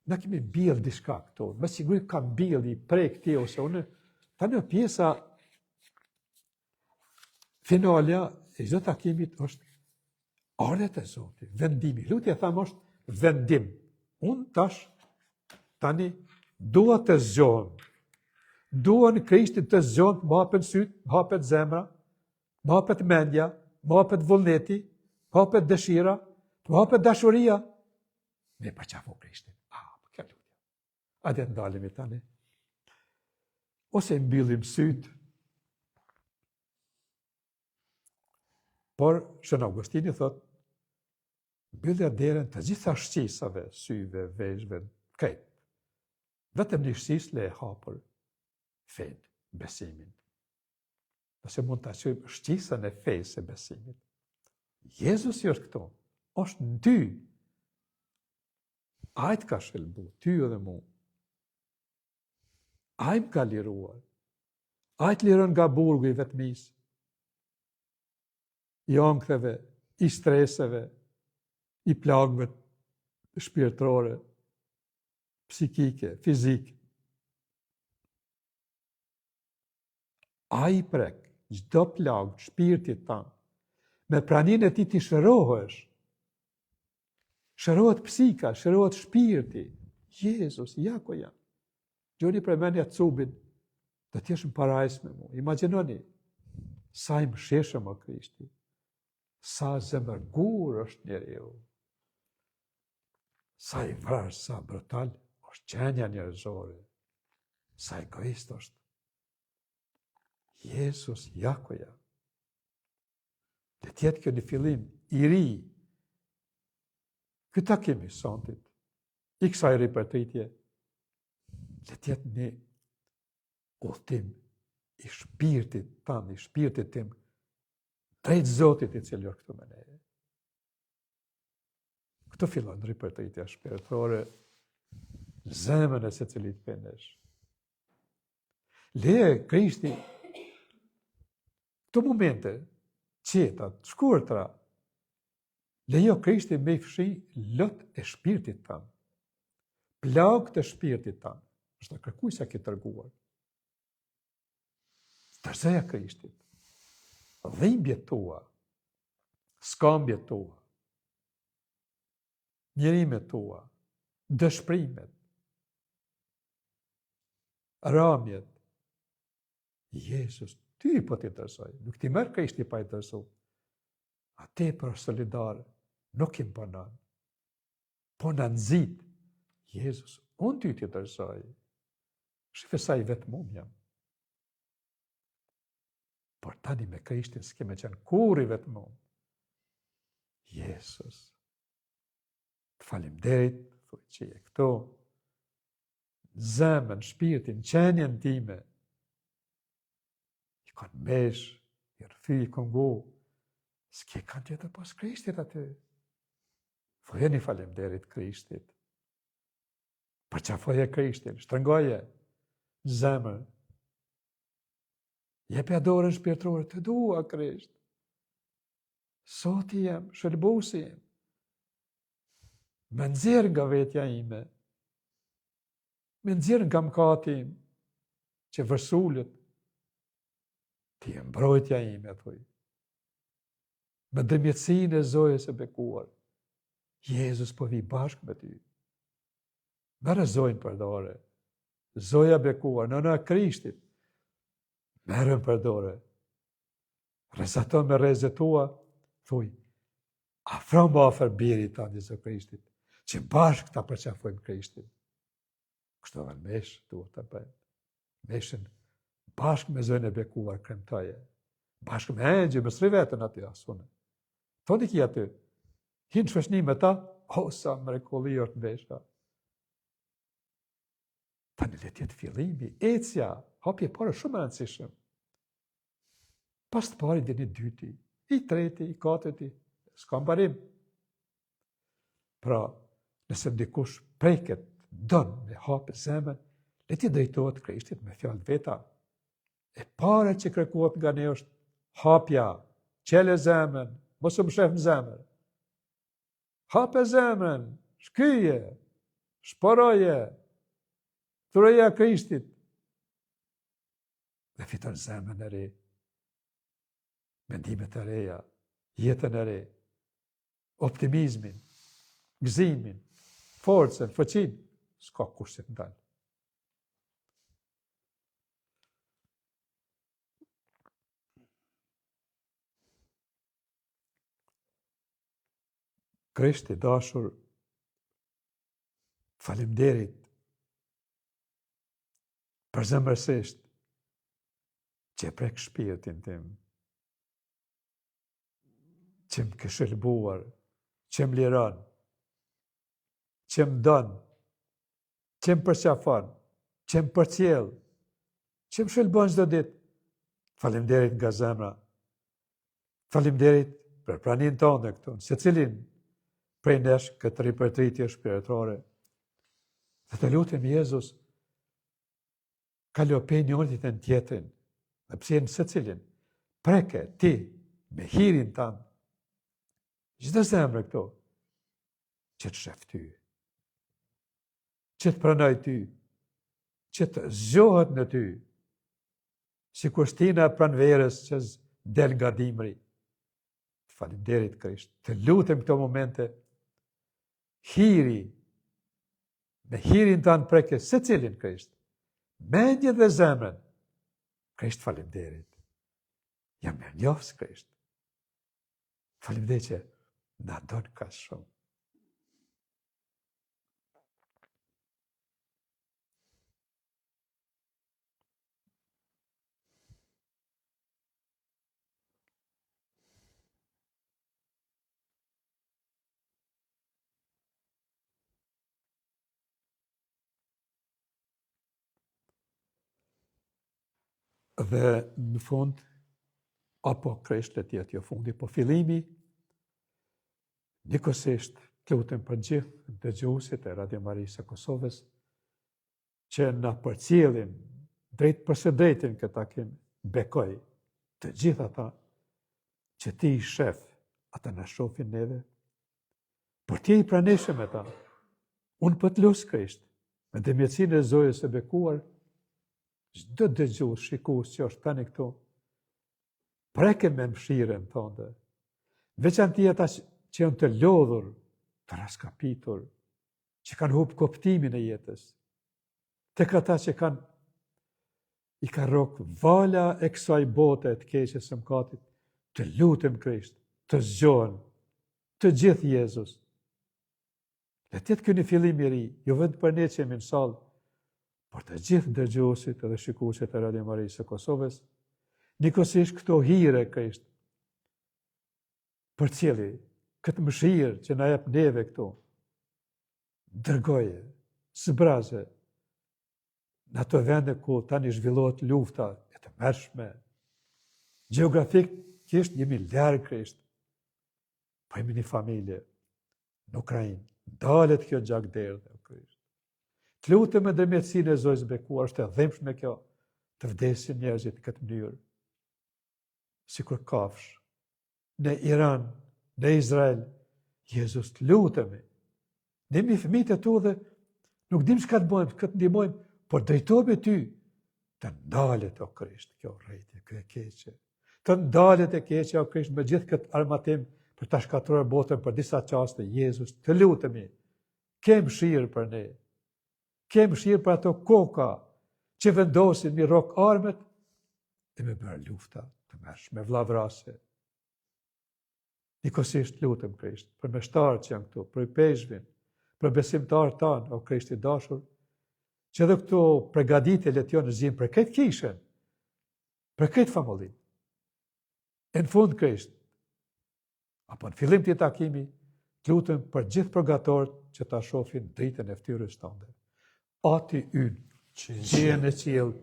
Na kemi bjell dishka këto, më sigurisht kam bjell i prej këti, ose unë Tani pjesa finalja e çdo takimit është ardhet e Zotit, vendimi. Lutja thamë është vendim. Unë tani dua të zgjohem. Dua në Krishtin të zgjohem, më hapet syt, më hapet zemra, më hapet mendja, më hapet vullneti, më hapet dëshira, më hapet dashuria. Me përqafu Krishtin. Kjo lutja. A dhe ndalemi tani. Ose mbyllim syt. Por, Shën Augustini thot, mbyllja derën të gjitha shqisave, syve, veshve, krejt. Vetëm një shqis le e hapur fejnë, besimin. Nëse mund të aqojmë shqisën e fejës e besimit. Jezus i është këto, është në ty. Ajt ka shëlbu, ty edhe mu. Ajt ka liruar. Ajt liron nga burgu i vetmis, i anktheve, i streseve, i plagëve shpirtërore, psikike, fizike. Ai prek çdo plagë të shpirtit tanë. Me praninë e tij ti shërohesh. Shërohet psika, shërohet shpirti. Jezus, ja ku jam. Gjoni për mendja Cubin, do t'jesh në parajs me mu. Imagjinoni, sa i mëshirshëm o Krishti, sa zemërgur është njeriu, sa i vrarë, sa brutal është qenja njerëzore, sa egoist është. Jezus, ja ku jam. Dhe tjetë kjo një fillim i ri, këta kemi sontit, i kësaj ripërtritje, dhe tjetë një udhtim i shpirtit tanë, i shpirtit tim, drejt Zotit i cilë këtu me ne. Këtu fillon ripërtritja shpirtore, në zemën e se cilit për nesh. Leje Krishti, këto momente, qetat, shkurtra, lejo Krishti me i fshi lot e shpirtit tanë, plagë të shpirtit tanë, është të kërkuesja ke tërguar. Tërzeja Krishtit, dhimbjet tua, skambjet tua, njerimet tua, dëshprimet, ramjet, Jezus, ty po t'i tërsoj, nuk ti merë Krishti pa i tërsu. A te për solidar, nuk im përnan, po në nëzit, Jezus, unë ty t'i tërsoj, shifë sa i vetë mum jam. Por tani me Krishtin s'keme qenë kur i vetë mum. Jezus, të falim derit, thuj që je këto, zemën, shpirtin, qenjen time, i kanë mesh, i rëfi, i kongu, s'ke kanë tjetër pas Krishtit aty. Thujeni falim derit Krishtit. Përqafoje Krishtin, shtrëngoje në zemër. Jepe adorën shpirtërore, të dua Krisht. Sot jem, shërbusi jem. Me nxjerr nga vetja ime. Me nxjerr nga mkati im, që vërsullet. Ti e mbrojtja ime, thuj. Me dëmjetësinë e Zojës e bekuar. Jezus po vi bashkë me ty. Merë Zojën për dore. Zoja bekuar, nëna Krishtit. Merën për dore. Rezaton me rezet tua, thuj, afro më afer birit ta njëzë Krishtit, që bashkë ta përqafojmë Krishtin. Kështu dhe mesh, duhet të bëjmë. Meshën bashkë me Zojën e bekuar kremtaje. Bashkë me engjë, me sri vetën aty asune. Thoni ki aty, hinë shpeshni me ta, sa mrekulli është vesha. Ta në letjet fillimi, ecja, hapje pare shumë e rëndësishëm. Pas të pari dhe një dyti, i treti, i katëti, s'ka mbarim. Pra, nëse ndikush preket, dënë me hapë zemën, leti drejtohet Krishtit me fjallë veta. E pare që kërkohet nga ne është hapja, qele zemën, mosë më shef në zemër. Hape zemën, shkyje, shporoje, thureja Krishtit. dhe fiton zemrën e re, mendimet e reja, jetën e re, optimizmin, gëzimin, forcën, fuqinë, s'ka kush që të ndalë. Krishti dashur, faleminderit përzemërsisht që e prek shpirtin tim, që më ke shëlbuar, që më liron, që më don, që më përqafon, që më përcjell, që më shëlbon çdo ditë. Faleminderit nga zemra. Faleminderit për praninë tonë këtu, secilin prej nesh këtë ripërtritje shpiretare. Dhe të lutem Jezus, kalo pe njërit e në tjetrin, dhe pse në secilin, preke ti me hirin tanë, çdo zemrë këto, që të shef ty, që të pranoj ty, që të zgjohet në ty, si kur shtina pranverës që del nga dimri. Faleminderit Krisht, të lutem këto momente, hiri, me hirin tanë preke secilin Krisht, mendje dhe zemrën, Krisht faleminderit. Jam mirënjohës Krisht. Faleminderit që na don ka shumë. Dhe në fund, apo Krisht le tjetë jo fundi, po fillimi, njëkohësisht të lutem për gjithë dëgjuesit e Radio Marisë së Kosovës, që na përcjellin drejt për së drejtin këtë takim, bekoj të gjithë ata që ti i shef, ata na shohin neve, por ti i praneshëm me ta. Unë po të lusë Krisht, me dëmjetësinë e Zojës së bekuar, çdo dëgjues, shikues që është tani këtu, preke me mëshirën tënde, veçanti ata që janë të lodhur, të raskapitur, që kanë humbur kuptimin e jetës, tek ata që i ka rrok vala e kësaj bote të keqe së mëkatit, të lutem Krisht, të zgjohen, të gjithë Jezus. Dhe të jetë ky një fillim i ri, jo vetëm për ne që jemi në sallë, por të gjithë dëgjuesit dhe shikuesit e Radio Marisë së Kosovës, njëkohësisht këto hire Krisht, përcjelli këtë mëshirë që na jep neve këtu, dërgoje, zbraze, në ato vende ku tani zhvillohet lufta e të mërshme, gjeografikisht jemi larg Krisht, po jemi një familje në Ukrainë, ndalet kjo gjakderë dhe Krisht. Të lutem me dëmjetësinë e Zojës bekuar, është e dhimbshme kjo, të vdesin njerëzit në këtë mënyrë, sikur kafsh, në Iran, në Izrael, Jezus të lutemi. Ne jemi fëmijët e tu dhe nuk dim çka të bëjmë, këtë ndihmojmë, por drejtohemi ty, të ndalet o Krisht, kjo rrejtje, kjo e keqe. Të ndalet e keqe o Krisht me gjithë këtë armatim për ta shkatruar botën për disa çaste, Jezus, të lutemi. Ke mëshirë për ne. Ke mëshirë për ato koka që vendosin mi rrok armet dhe me bërë lufta të mërshme, vllavrase. Njëkohësisht lutem Krisht, për meshtarët që janë këtu, për peshvin, për besimtarët tanë, o Krisht i dashur, që edhe këto përgatitje le të jenë zgjim për këtë kishën, për këtë familjen. E në fund Krisht, apo në fillim të takimi, të lutem për gjithë përgatorët që ta shohin dritën e fytyrës tënde. Ati ynë, që je në qiell,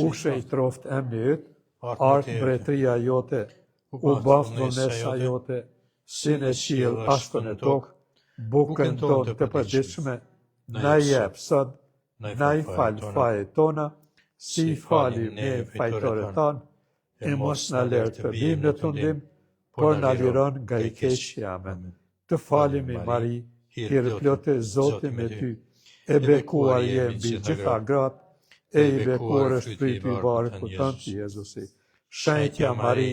ushe i troft emri yt, art mbretëria jote, u baf vullnesa jote, si në qiell ashtu në tokë, bukën tonë të përditshme, na jep sot, na i fal fajet tona, si i fali ne fajtorët tanë, e mos na lër të bimë në tundim, por na liron nga i keqja. Amen. Të falemi Mari, hire plotë Zoti me ty, e bekuar je mbi gjitha gratë, e i bekuar është prit i varfër të Jezusi. Shenjtja Mari,